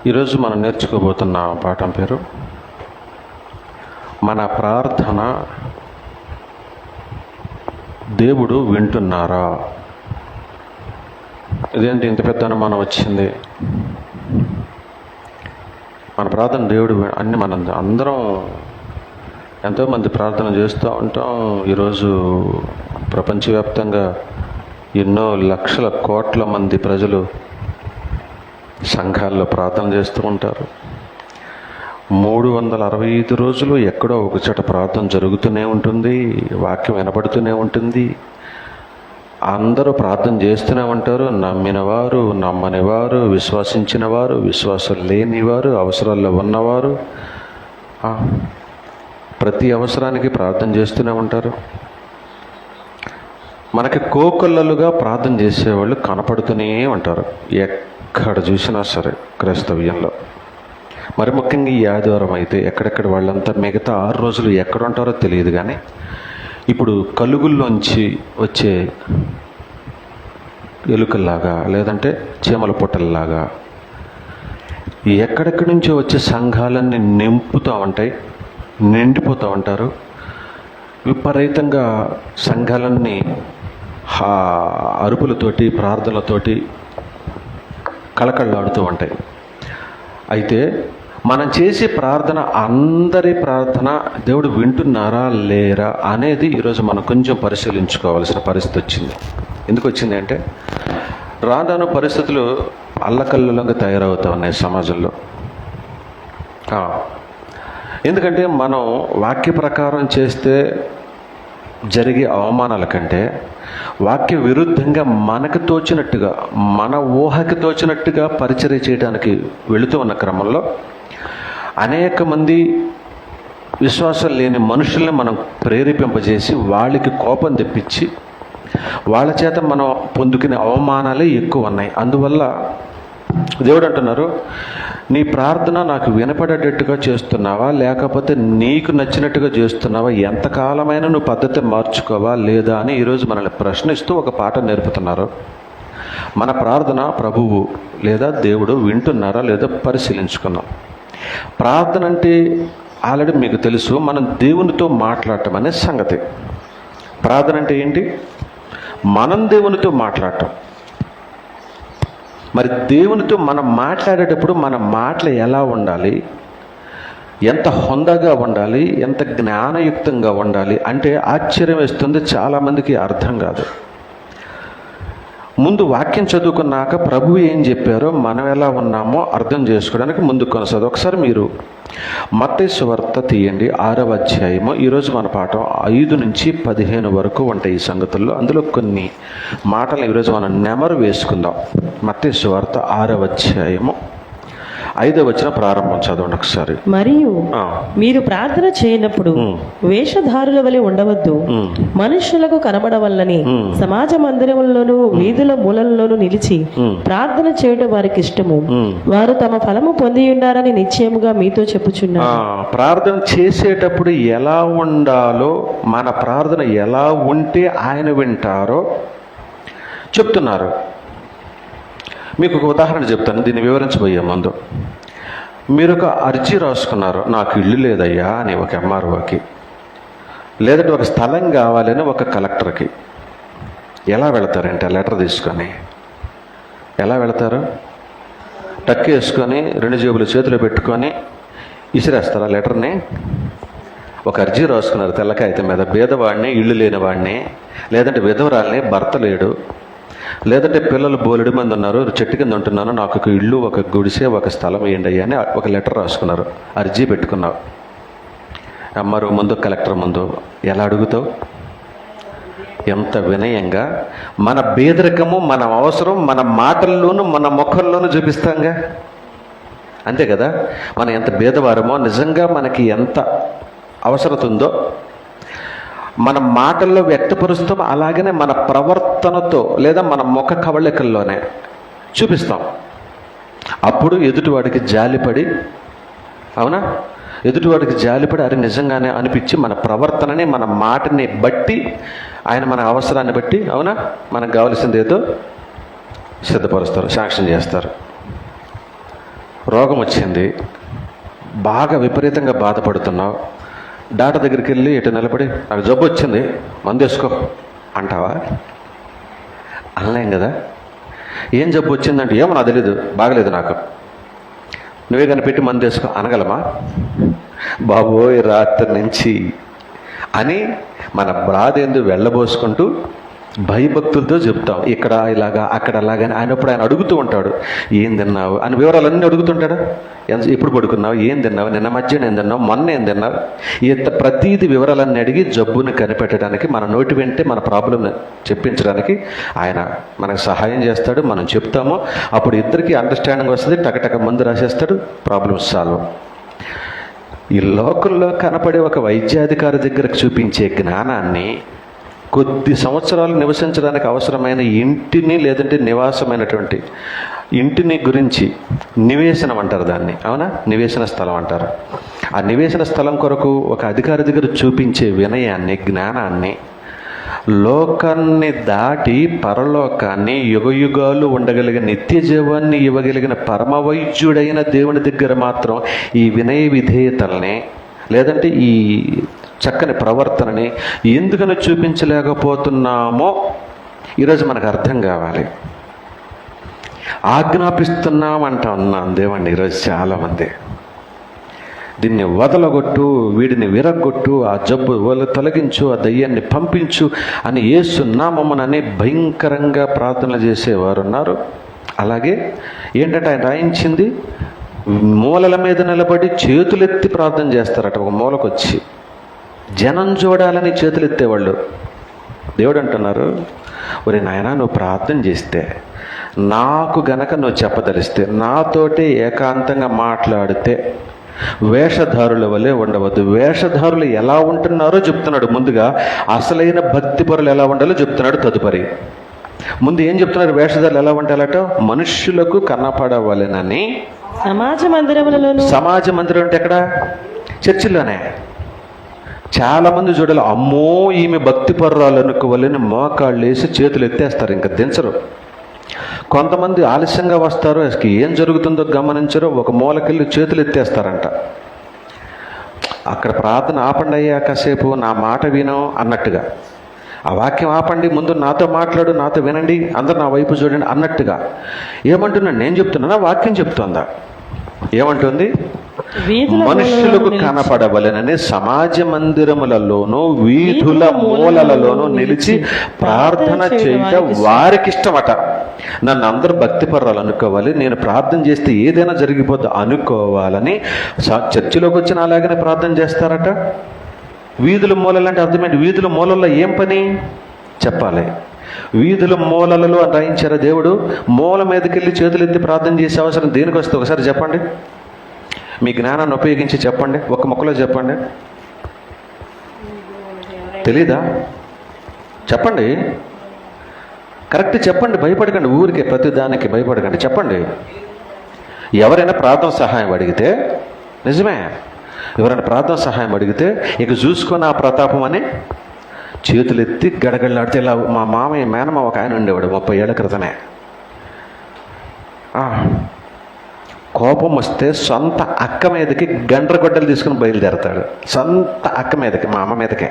ఈరోజు మనం నేర్చుకోబోతున్న పాఠం పేరు మన ప్రార్థన దేవుడు వింటున్నారా. ఇదేంటి ఇంత పెద్ద అనుమానం వచ్చింది? మన ప్రార్థన దేవుడు మనం అందరం ఎంతోమంది ప్రార్థన చేస్తూ ఉంటాం. ఈరోజు ప్రపంచవ్యాప్తంగా ఎన్నో లక్షల కోట్ల మంది ప్రజలు సంఘాల్లో ప్రార్థన చేస్తూ ఉంటారు. 365 రోజులు ఎక్కడో ఒక చోట ప్రార్థన జరుగుతూనే ఉంటుంది, వాక్యం వినపడుతూనే ఉంటుంది. అందరూ ప్రార్థన చేస్తూనే ఉంటారు. నమ్మినవారు, నమ్మనివారు, విశ్వసించిన వారు, విశ్వాసం లేనివారు, అవసరాల్లో ఉన్నవారు, ప్రతి అవసరానికి ప్రార్థన చేస్తూనే ఉంటారు. మనకి కోకొల్లలుగా ప్రార్థన చేసేవాళ్ళు కనపడుతూనే ఉంటారు ఎక్కడ చూసినా సరే క్రైస్తవ్యంలో. మరి ముఖ్యంగా ఈ ఆదివారం అయితే ఎక్కడెక్కడ వాళ్ళంతా మిగతా 6 రోజులు ఎక్కడ ఉంటారో తెలియదు. కానీ ఇప్పుడు కలుగుల్లోంచి వచ్చే ఎలుకల్లాగా లేదంటే చీమల పుట్టల్లాగా ఎక్కడెక్కడి నుంచో వచ్చే సంఘాలన్నీ నింపుతూ ఉంటాయి, నిండిపోతూ ఉంటారు. విపరీతంగా సంఘాలన్నీ అరుపులతోటి ప్రార్థనలతోటి కళకళలాడుతూ ఉంటాయి. అయితే మనం చేసే ప్రార్థన, అందరి ప్రార్థన దేవుడు వింటున్నారా లేరా అనేది ఈరోజు మనం కొంచెం పరిశీలించుకోవాల్సిన పరిస్థితి వచ్చింది. ఎందుకు వచ్చింది అంటే, రాను పరిస్థితులు అల్లకల్లోలంగా తయారవుతూ ఉన్నాయి సమాజంలో. ఎందుకంటే మనం వాక్య ప్రకారం చేస్తే జరిగే అవమానాల కంటే వాక్య విరుద్ధంగా మనకు తోచినట్టుగా, మన ఊహకి తోచినట్టుగా పరిచర్య చేయడానికి వెళుతూ ఉన్న క్రమంలో అనేక మంది విశ్వాసం లేని మనుషుల్ని మనం ప్రేరేపింపజేసి వాళ్ళకి కోపం తెప్పించి వాళ్ళ చేత మనం పొందుకునే అవమానాలే ఎక్కువ ఉన్నాయి. అందువల్ల దేవుడు అంటున్నారు, నీ ప్రార్థన నాకు వినపడేటట్టుగా చేస్తున్నావా, లేకపోతే నీకు నచ్చినట్టుగా చేస్తున్నావా, ఎంతకాలమైనా నువ్వు పద్ధతి మార్చుకోవా లేదా అని ఈరోజు మనల్ని ప్రశ్నిస్తూ ఒక పాఠం నేర్పుతున్నారు. మన ప్రార్థన ప్రభువు లేదా దేవుడు వింటున్నారా లేదా పరిశీలించుకున్నాం. ప్రార్థన అంటే ఆల్రెడీ మీకు తెలుసు, మనం దేవునితో మాట్లాడటం అనే సంగతి. ప్రార్థన అంటే ఏంటి? మనం దేవునితో మాట్లాడటం. మరి దేవునితో మనం మాట్లాడేటప్పుడు మన మాటలు ఎలా ఉండాలి, ఎంత హొందగా ఉండాలి, ఎంత జ్ఞానయుక్తంగా ఉండాలి అంటే ఆశ్చర్యం వేస్తుంది. చాలామందికి అర్థం కాదు. ముందు వాక్యం చదువుకున్నాక ప్రభువు ఏం చెప్పారో మనం ఎలా ఉన్నామో అర్థం చేసుకోవడానికి ముందు కొనసాగు. ఒకసారి మీరు మత్తయి సువార్త తీయండి, 6వ అధ్యాయము. ఈరోజు మన పాఠం 5 నుంచి 15 వరకు ఉంటాయి ఈ సంగతుల్లో. అందులో కొన్ని మాటలు ఈరోజు మనం నెమరు వేసుకుందాం. మత్తయి సువార్త 6వ అధ్యాయము 5వ వచనం ప్రారంభం చదవండి ఒకసారి. మరియు మీరు ప్రార్థన చేయనప్పుడు వేషధారుల వలె ఉండవద్దు, మనుషులకు కనబడవల్లని సమాజ మందిరములలోను వీధుల మూలల్లోనూ నిలిచి ప్రార్థన చేయడం వారికి ఇష్టము, వారు తమ ఫలము పొంది ఉన్నారని నిశ్చయముగా మీతో చెప్పుచున్నారు. ప్రార్థన చేసేటప్పుడు ఎలా ఉండాలో, మన ప్రార్థన ఎలా ఉంటే ఆయన వింటారో చెప్తున్నారు. మీకు ఒక ఉదాహరణ చెప్తాను, దీన్ని వివరించబోయే ముందు. మీరు ఒక అర్జీ రాసుకున్నారు, నాకు ఇల్లు లేదయ్యా అని ఒక ఎంఆర్ఓకి, లేదంటే ఒక స్థలం కావాలని ఒక కలెక్టర్కి. ఎలా వెళతారంటే లెటర్ తీసుకొని ఎలా వెళతారు? టక్ వేసుకొని 2 జేబులు చేతిలో పెట్టుకొని ఇసిరేస్తారా లెటర్ని? ఒక అర్జీ రాసుకున్నారు తెల్ల కాగితం మీద, బీదవాడిని, ఇల్లు లేనివాడిని, లేదంటే విధవరాల్ని, భర్త లేడు, లేదంటే పిల్లలు బోలెడు మంది ఉన్నారు, చెట్టు కింద ఉంటున్నాను, నాకు ఒక ఇల్లు, ఒక గుడిసే, ఒక స్థలం వేయండి అయ్యా అని ఒక లెటర్ రాసుకున్నారు, అర్జీ పెట్టుకున్నావు. ఎంఆర్ఓ ముందు, కలెక్టర్ ముందు ఎలా అడుగుతావు? ఎంత వినయంగా మన బేదరికము, మన అవసరం మన మాటల్లోనూ మన ముఖంలోనూ చూపిస్తాంగా. అంతే కదా? మనం ఎంత బేదవారమో, నిజంగా మనకి ఎంత అవసరత ఉందో మన మాటల్లో వ్యక్తపరుస్తాం. అలాగనే మన ప్రవర్తనతో లేదా మన ముఖ కవళికల్లోనే చూపిస్తాం. అప్పుడు ఎదుటివాడికి జాలిపడి, అవునా, ఎదుటివాడికి జాలిపడి అది నిజంగానే అనిపించి మన ప్రవర్తనని, మన మాటని బట్టి ఆయన మన అవసరాన్ని బట్టి, అవునా, మనకు కావాల్సింది ఏదో సిద్ధపరుస్తారు, శాంక్షన్ చేస్తారు. రోగం వచ్చింది, బాగా విపరీతంగా బాధపడుతున్నావు. డాక్టర్ దగ్గరికి వెళ్ళి ఇటు నిలబడి నాకు జబ్బు వచ్చింది మందు వేసుకో అంటావా? అనలేం కదా. ఏం జబ్బు వచ్చిందంటే ఏమో నాకు తెలీదు, బాగలేదు నాకు, నువ్వే కనిపెట్టి మందు వేసుకో అనగలమా? బాబోయ్ రాత్రి నుంచి అని మన బాధ ఎందుకు వెళ్ళబోసుకుంటూ భయభక్తులతో చెప్తాం. ఇక్కడ ఇలాగా అక్కడ అలాగా అని ఆయనప్పుడు ఆయన అడుగుతూ ఉంటాడు, ఏం తిన్నావు అని వివరాలన్నీ అడుగుతుంటాడా? ఎప్పుడు పడుకున్నావు, ఏం తిన్నావు, నిన్న మధ్యాహ్నం ఏం తిన్నావు, మొన్న ఏం తిన్నావు, ప్రతీది వివరాలన్నీ అడిగి జబ్బుని కనిపెట్టడానికి, మన నోటి వెంటే మన ప్రాబ్లం చెప్పించడానికి ఆయన మనకు సహాయం చేస్తాడు. మనం చెప్తాము, అప్పుడు ఇద్దరికి అండర్స్టాండింగ్ వస్తుంది, టకటక మందు రాసేస్తాడు, ప్రాబ్లమ్ సాల్వ్. ఈ లోకంలో కనపడే ఒక వైద్యాధికారి దగ్గరకు చూపించే జ్ఞానాన్ని కొద్ది సంవత్సరాలు నివసించడానికి అవసరమైన ఇంటిని లేదంటే నివాసమైనటువంటి ఇంటిని గురించి నివేశనం అంటారు దాన్ని, అవునా? నివేశన స్థలం అంటారు. ఆ నివేశన స్థలం కొరకు ఒక అధికారి దగ్గర చూపించే వినయాన్ని, జ్ఞానాన్ని, లోకాన్ని దాటి పరలోకాన్ని, యుగయుగాలు ఉండగలిగిన నిత్య జీవాన్ని ఇవ్వగలిగిన పరమవైద్యుడైన దేవుని దగ్గర మాత్రం ఈ వినయ విధేయతల్ని లేదంటే ఈ చక్కని ప్రవర్తనని ఎందుకని చూపించలేకపోతున్నామో ఈరోజు మనకు అర్థం కావాలి. ఆజ్ఞాపిస్తున్నామంటా ఉన్నాం దేవుణ్ణి ఈరోజు చాలామంది. దీన్ని వదలగొట్టు, వీడిని విరగొట్టు, ఆ జబ్బు తొలగించు, ఆ దయ్యాన్ని పంపించు అని యేసు నామమునని భయంకరంగా ప్రార్థనలు చేసేవారు ఉన్నారు. అలాగే ఏంటంటే ఆయన రాయించింది, మూలల మీద నిలబడి చేతులెత్తి ప్రార్థన చేస్తారట. ఒక మూలకొచ్చి జనం చూడాలని చేతులెత్తేవాళ్ళు. దేవుడు అంటున్నారు, ఒరే నాయనా, నువ్వు ప్రార్థన చేస్తే, నాకు గనక నువ్వు చెప్పదలిస్తే, నాతోటే ఏకాంతంగా మాట్లాడితే వేషధారుల వలె ఉండవద్దు. వేషధారులు ఎలా ఉంటున్నారో చెప్తున్నాడు ముందుగా, అసలైన భక్తి పరులు ఎలా ఉండాలో చెప్తున్నాడు తదుపరి. ముందు ఏం చెప్తున్నారు? వేషధారులు ఎలా ఉండాలట? మనుష్యులకు కనపడవలెనని. సమాజ మందిరములలోను. సమాజ మందిరం అంటే ఎక్కడ? చర్చిలోనే. చాలా మంది చూడాలి, అమ్మో ఈమె భక్తి పర్రాలు అనుకోవాలని మోకాళ్ళు వేసి చేతులు ఎత్తేస్తారు, ఇంకా దించరు. కొంతమంది ఆలస్యంగా వస్తారు, ఏం జరుగుతుందో గమనించరు, ఒక మూలకెళ్ళి చేతులు ఎత్తేస్తారంట. అక్కడ ప్రార్థన ఆపండి అయ్యా, కాసేపు నా మాట విను అన్నట్టుగా. ఆ వాక్యం ఆపండి, ముందు నాతో మాట్లాడు, నాతో వినండి, అందరు నా వైపు చూడండి అన్నట్టుగా. ఏమంటున్నాను? నేను చెప్తున్నానా? వాక్యం చెప్తుందా? ఏమంటుంది? మనుష్యులకు కనపడవలెనని సమాజ మందిరములలోనూ వీధుల మూలలలోనూ నిలిచి ప్రార్థన చేయటం వారికి ఇష్టమట. నన్ను అందరూ భక్తిపర్రాలు అనుకోవాలి, నేను ప్రార్థన చేస్తే ఏదైనా జరిగిపోద్ది అనుకోవాలని చర్చిలోకి వచ్చిన అలాగనే ప్రార్థన చేస్తారట. వీధుల మూలలంటే అర్థమేంటి? వీధుల మూలల్లో ఏం పని చెప్పాలి? వీధుల మూలలలో అని రాయించారా దేవుడు? మూల మీదకి వెళ్ళి చేతులు ఎత్తి ప్రార్థన చేసే అవసరం దేనికి వస్తే ఒకసారి చెప్పండి. మీ జ్ఞానాన్ని ఉపయోగించి చెప్పండి, ఒక్క మొక్కలో చెప్పండి. తెలీదా? చెప్పండి, కరెక్ట్ చెప్పండి, భయపడకండి. ఊరికే ప్రతి దానికి భయపడకండి, చెప్పండి. ఎవరైనా ప్రార్థన సహాయం అడిగితే, నిజమే, ఎవరైనా ప్రార్థన సహాయం అడిగితే ఇక చూసుకొని ఆ ప్రతాపం అని చేతులెత్తి గడగడలాడితే, ఇలా మా మామయ్య మేనమామ ఒక ఆయన ఉండేవాడు 30 ఏళ్ల క్రితమే. కోపం వస్తే సొంత అక్క మీదకి గండ్రగొడ్డలు తీసుకుని బయలుదేరతాడు. సొంత అక్క మీదకి, మా అమ్మ మీదకే.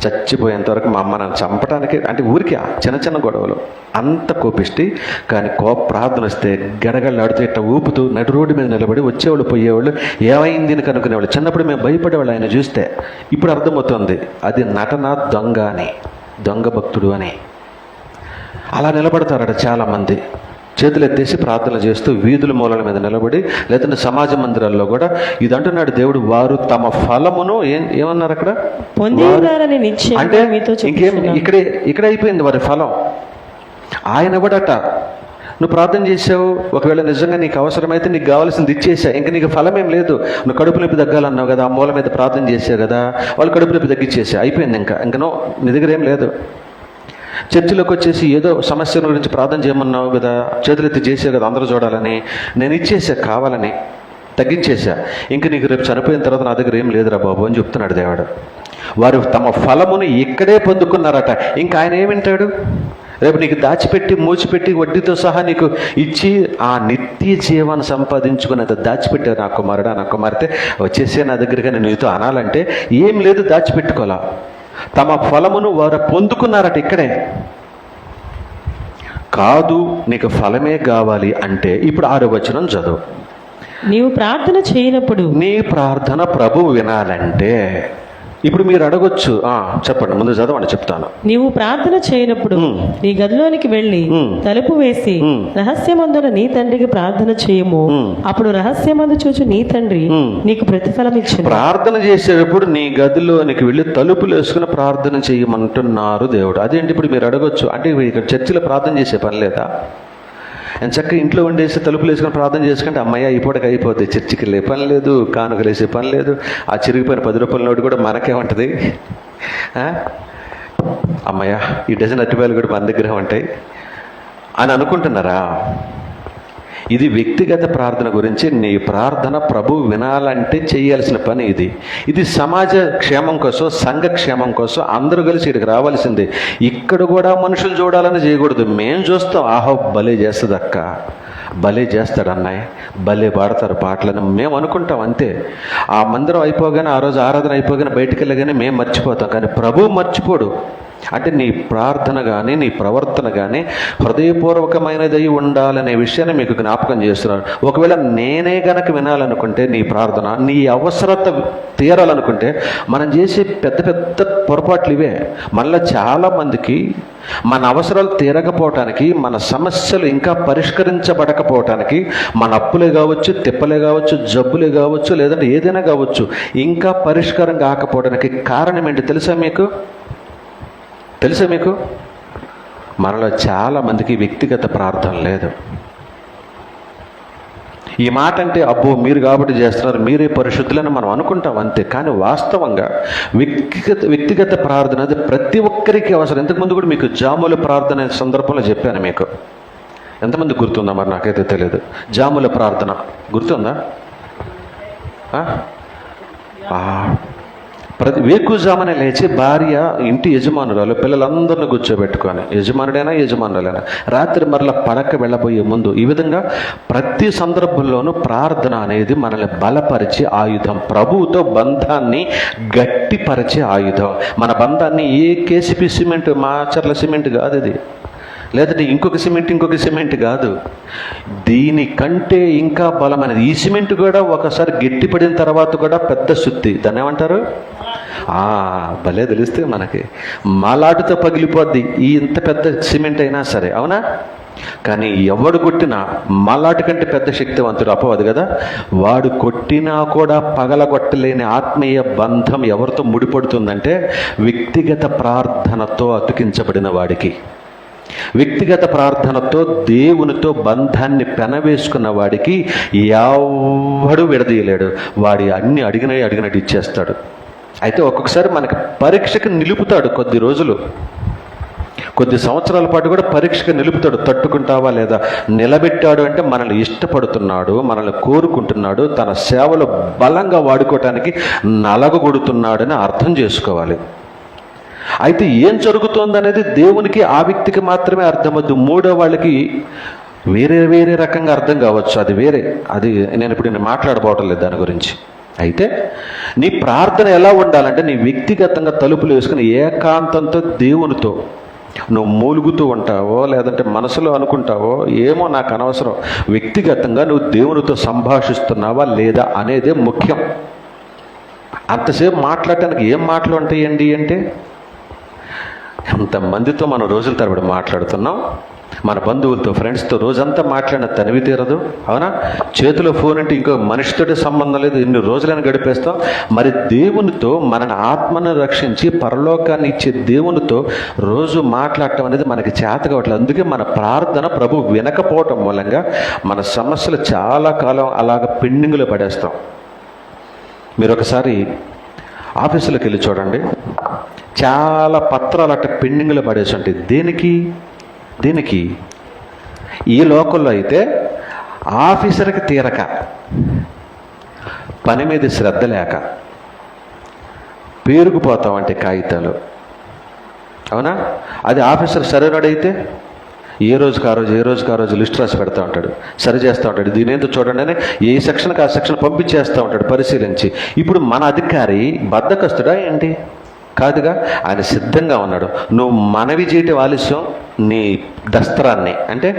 చచ్చిపోయేంత వరకు మా అమ్మ నన్ను చంపడానికి, అంటే ఊరికి చిన్న చిన్న గొడవలు, అంత కోపిష్టి. కానీ ప్రార్థన వస్తే గడగడలాడుతూ ఇట్లా ఊపుతూ నడు రోడ్డు మీద నిలబడి వచ్చేవాళ్ళు పోయేవాళ్ళు, ఏమైంది అని కనుక్కునేవాళ్ళు. చిన్నప్పుడు మేము భయపడేవాళ్ళు ఆయన చూస్తే. ఇప్పుడు అర్థమవుతుంది అది నటన, దొంగ అని, దొంగ భక్తుడు అని. అలా నిలబడతారట చాలామంది, చేతులు ఎత్తేసి ప్రార్థనలు చేస్తూ వీధుల మూలల మీద నిలబడి, లేదంటే సమాజ మందిరాల్లో కూడా. ఇది అంటున్నాడు దేవుడు, వారు తమ ఫలమును ఏమన్నారు అక్కడ? అంటే ఇంకేం, ఇక్కడే అయిపోయింది వారి ఫలం. ఆయన ఇవ్వడట. నువ్వు ప్రార్థన చేసావు, ఒకవేళ నిజంగా నీకు అవసరమైతే నీకు కావాల్సింది ఇచ్చేసా, ఇంకా నీకు ఫలం ఏం లేదు. నువ్వు కడుపు నొప్పి తగ్గాలన్నావు కదా, ఆ మూల మీద ప్రార్థన చేసావు కదా, వాళ్ళు కడుపు నొప్పి తగ్గించేసా, అయిపోయింది. ఇంకా నీ దగ్గర ఏం లేదు. చర్చిలోకి వచ్చేసి ఏదో సమస్య గురించి ప్రార్థన చేయమన్నావు కదా, చేతులెత్తి చేసావు కదా అందరూ చూడాలని, నేను ఇచ్చేసా, కావాలని తగ్గించేసా, ఇంక నీకు రేపు చనిపోయిన తర్వాత నా దగ్గర ఏం లేదురా బాబు అని చెప్తున్నాడు దేవుడు. వారు తమ ఫలమును ఇక్కడే పొందుకున్నారట. ఇంకా ఆయన ఏమింటాడు? రేపు నీకు దాచిపెట్టి మూచిపెట్టి వడ్డీతో సహా నీకు ఇచ్చి ఆ నిత్య జీవాన్ని సంపాదించుకునేది దాచిపెట్టావు నా కుమారుడా నా కుమార్తె వచ్చేసే నా దగ్గరగా నేను నీతో అనాలంటే ఏం లేదు దాచిపెట్టుకోలా. తమ ఫలమును వారు పొందుకున్నారట ఇక్కడే. కాదు నీకు ఫలమే కావాలి అంటే ఇప్పుడు 6వ వచనం చదువు. నీవు ప్రార్థన చేయనప్పుడు నీ ప్రార్థన ప్రభువు వినాలంటే ఇప్పుడు మీరు అడగొచ్చు, చెప్పండి, ముందు చదవండి, చెప్తాను. నీవు ప్రార్థన చేయనప్పుడు నీ గదిలోనికి వెళ్ళి తలుపు వేసి రహస్యమందున నీ తండ్రికి ప్రార్థన చేయము. అప్పుడు రహస్యమందు చూచు నీ తండ్రి నీకు ప్రతిఫలం ఇచ్చును. ప్రార్థన చేసేటప్పుడు నీ గదిలోనికి వెళ్ళి తలుపులు వేసుకుని ప్రార్థన చేయమంటున్నారు దేవుడు. అదేంటి ఇప్పుడు మీరు అడగొచ్చు, అంటే ఇక్కడ చర్చిలో ప్రార్థన చేసే పని లేదా? చక్కగా ఇంట్లో వండేసి తలుపులు వేసుకొని ప్రార్థన చేసుకుంటే అమ్మయ్య ఇప్పటికి అయిపోద్ది, చర్చికి వెళ్ళే పని లేదు, కానుకలు వేసే పని లేదు, ఆ చిరిగిపోయిన 10 రూపాయల నోటు కూడా మనకే ఉంటుంది. అమ్మయ్య ఈ డజన్ అరటిపాయలు కూడా మన దగ్గర ఉంటాయి అని అనుకుంటున్నారా? ఇది వ్యక్తిగత ప్రార్థన గురించి. నీ ప్రార్థన ప్రభు వినాలంటే చేయాల్సిన పని ఇది. ఇది సమాజ క్షేమం కోసం, సంఘ క్షేమం కోసం అందరూ కలిసి ఇక్కడికి రావాల్సిందే. ఇక్కడ కూడా మనుషులు చూడాలని చేయకూడదు. మేము చూస్తాం, ఆహో భలే చేస్తుంది అక్క, భలే చేస్తాడు అన్నయ్య, భలే పాడతారు పాటలను మేము అనుకుంటాం అంతే. ఆ మందిరం అయిపోగానే, ఆ రోజు ఆరాధన అయిపోగానే బయటికి వెళ్ళగానే మేము మర్చిపోతాం, కానీ ప్రభువు మర్చిపోడు. అంటే నీ ప్రార్థన కానీ నీ ప్రవర్తన కానీ హృదయపూర్వకమైనదై ఉండాలనే విషయాన్ని మీకు జ్ఞాపకం చేస్తున్నాను. ఒకవేళ నేనే గనక వినాలనుకుంటే నీ ప్రార్థన, నీ అవసరత తీరాలనుకుంటే మనం చేసే పెద్ద పెద్ద పొరపాట్లు ఇవే. మళ్ళీ చాలామందికి మన అవసరాలు తీరకపోవటానికి, మన సమస్యలు ఇంకా పరిష్కరించబడకపోవటానికి, మన అప్పులే కావచ్చు, తిప్పలే కావచ్చు, జబ్బులే కావచ్చు, లేదంటే ఏదైనా కావచ్చు, ఇంకా పరిష్కారం కాకపోవడానికి కారణం ఏంటి తెలుసా మీకు? మనలో చాలామందికి వ్యక్తిగత ప్రార్థన లేదు. ఈ మాట అంటే అబ్బో మీరు కాబట్టి చేస్తున్నారు, మీరే పరిశుద్ధులని మనం అనుకుంటాం అంతే. కానీ వాస్తవంగా వ్యక్తిగత ప్రార్థన అది ప్రతి ఒక్కరికి అవసరం. ఇంతకుముందు కూడా మీకు జాముల ప్రార్థన సందర్భంలో చెప్పాను మీకు. ఎంతమంది గుర్తుందా? మరి నాకైతే తెలియదు. జాముల ప్రార్థన గుర్తుందా? వేకుజామునే లేచి భార్య, ఇంటి యజమానురాలు పిల్లలందరిని కూర్చోబెట్టుకొని, యజమానులైనా రాత్రి మరలా పడక వెళ్ళబోయే ముందు, ఈ విధంగా ప్రతి సందర్భంలోనూ ప్రార్థన అనేది మనల్ని బలపరిచే ఆయుధం, ప్రభువుతో బంధాన్ని గట్టిపరిచే ఆయుధం. మన బంధాన్ని ఏ కేసీపీ సిమెంట్, మాచర్ల సిమెంట్ కాదు ఇది, లేదంటే ఇంకొక సిమెంట్ కాదు, దీనికంటే ఇంకా బలమైనది. ఈ సిమెంట్ కూడా ఒకసారి గట్టిపడిన తర్వాత కూడా పెద్ద శుద్ధి, దాన్ని ఏమంటారు? భలే తెలిస్తే మనకి, మాలాటుతో పగిలిపోద్ది ఈ ఇంత పెద్ద సిమెంట్ అయినా సరే, అవునా? కానీ ఎవడు కొట్టినా మలాటి కంటే పెద్ద శక్తివంతుడు అపవాది కదా. వాడు కొట్టినా కూడా పగలగొట్టలేని ఆత్మీయ బంధం ఎవరితో ముడిపడుతుందంటే వ్యక్తిగత ప్రార్థనతో అతికించబడిన వాడికి. వ్యక్తిగత ప్రార్థనతో దేవునితో బంధాన్ని పెనవేసుకున్న వాడికి ఎవడు విడదీయలేడు. వాడి అన్ని అడిగినట్టు ఇచ్చేస్తాడు. అయితే ఒక్కొక్కసారి మనకి పరీక్షకు నిలుపుతాడు, కొద్ది రోజులు, కొద్ది సంవత్సరాల పాటు కూడా పరీక్షకు నిలుపుతాడు. తట్టుకుంటావా లేదా? నిలబెట్టాడు అంటే మనల్ని ఇష్టపడుతున్నాడు, మనల్ని కోరుకుంటున్నాడు, తన సేవలో బలంగా వాడుకోవటానికి నలగగొడుతున్నాడని అర్థం చేసుకోవాలి. అయితే ఏం జరుగుతోందనేది దేవునికి, ఆ వ్యక్తికి మాత్రమే అర్థమవుద్దు. మూడో వాళ్ళకి వేరే రకంగా అర్థం కావచ్చు, అది వేరే. అది నేను ఇప్పుడు మాట్లాడబోవటం లేదు దాని గురించి. అయితే నీ ప్రార్థన ఎలా ఉండాలంటే, నీ వ్యక్తిగతంగా తలుపులు వేసుకుని ఏకాంతంతో దేవునితో నువ్వు మూలుగుతూ ఉంటావో, లేదంటే మనసులో అనుకుంటావో ఏమో నాకు అనవసరం, వ్యక్తిగతంగా నువ్వు దేవునితో సంభాషిస్తున్నావా లేదా అనేదే ముఖ్యం. అంతసేపు మాట్లాడటానికి ఏం మాటలు ఉంటాయండి అంటే, ఎంతమందితో మనం రోజుల తరబడి మాట్లాడుతున్నాం, మన బంధువులతో, ఫ్రెండ్స్తో రోజంతా మాట్లాడిన తనివి తీరదు, అవునా? చేతిలో ఫోన్ అంటే ఇంకో మనిషితోటి సంబంధం లేదు, ఎన్ని రోజులను గడిపేస్తాం. మరి దేవునితో, మన ఆత్మను రక్షించి పరలోకాన్ని ఇచ్చే దేవునితో రోజు మాట్లాడటం అనేది మనకి చేత కావట్లేదు. అందుకే మన ప్రార్థన ప్రభు వినకపోవటం మూలంగా మన సమస్యలు చాలా కాలం అలాగ పెండింగ్లో పడేస్తాం. మీరు ఒకసారి ఆఫీసులోకి వెళ్ళి చూడండి, చాలా పత్రాలు అట్ట పెండింగ్లో పడేసి ఉంటాయి. దేనికి? ఈ లోకల్లో అయితే ఆఫీసర్కి తీరక, పని మీద శ్రద్ధ లేక పేరుకుపోతామంటే కాగితాలు, అవునా? అది ఆఫీసర్ సరైనడైతే ఏ రోజుకి ఆ రోజు లిస్ట్ రాసి పెడతా ఉంటాడు, సరి చేస్తూ ఉంటాడు. దీని ఏంటో చూడండి అని ఏ సెక్షన్కి ఆ సెక్షన్ పంపించేస్తూ ఉంటాడు పరిశీలించి. ఇప్పుడు మన అధికారి బద్ధకస్తుడా ఏంటి? కాదుగా, ఆయన సిద్ధంగా ఉన్నాడు. నువ్వు మనవి చేయటం ఆలస్యం, నీ దస్త్రాన్ని అంటే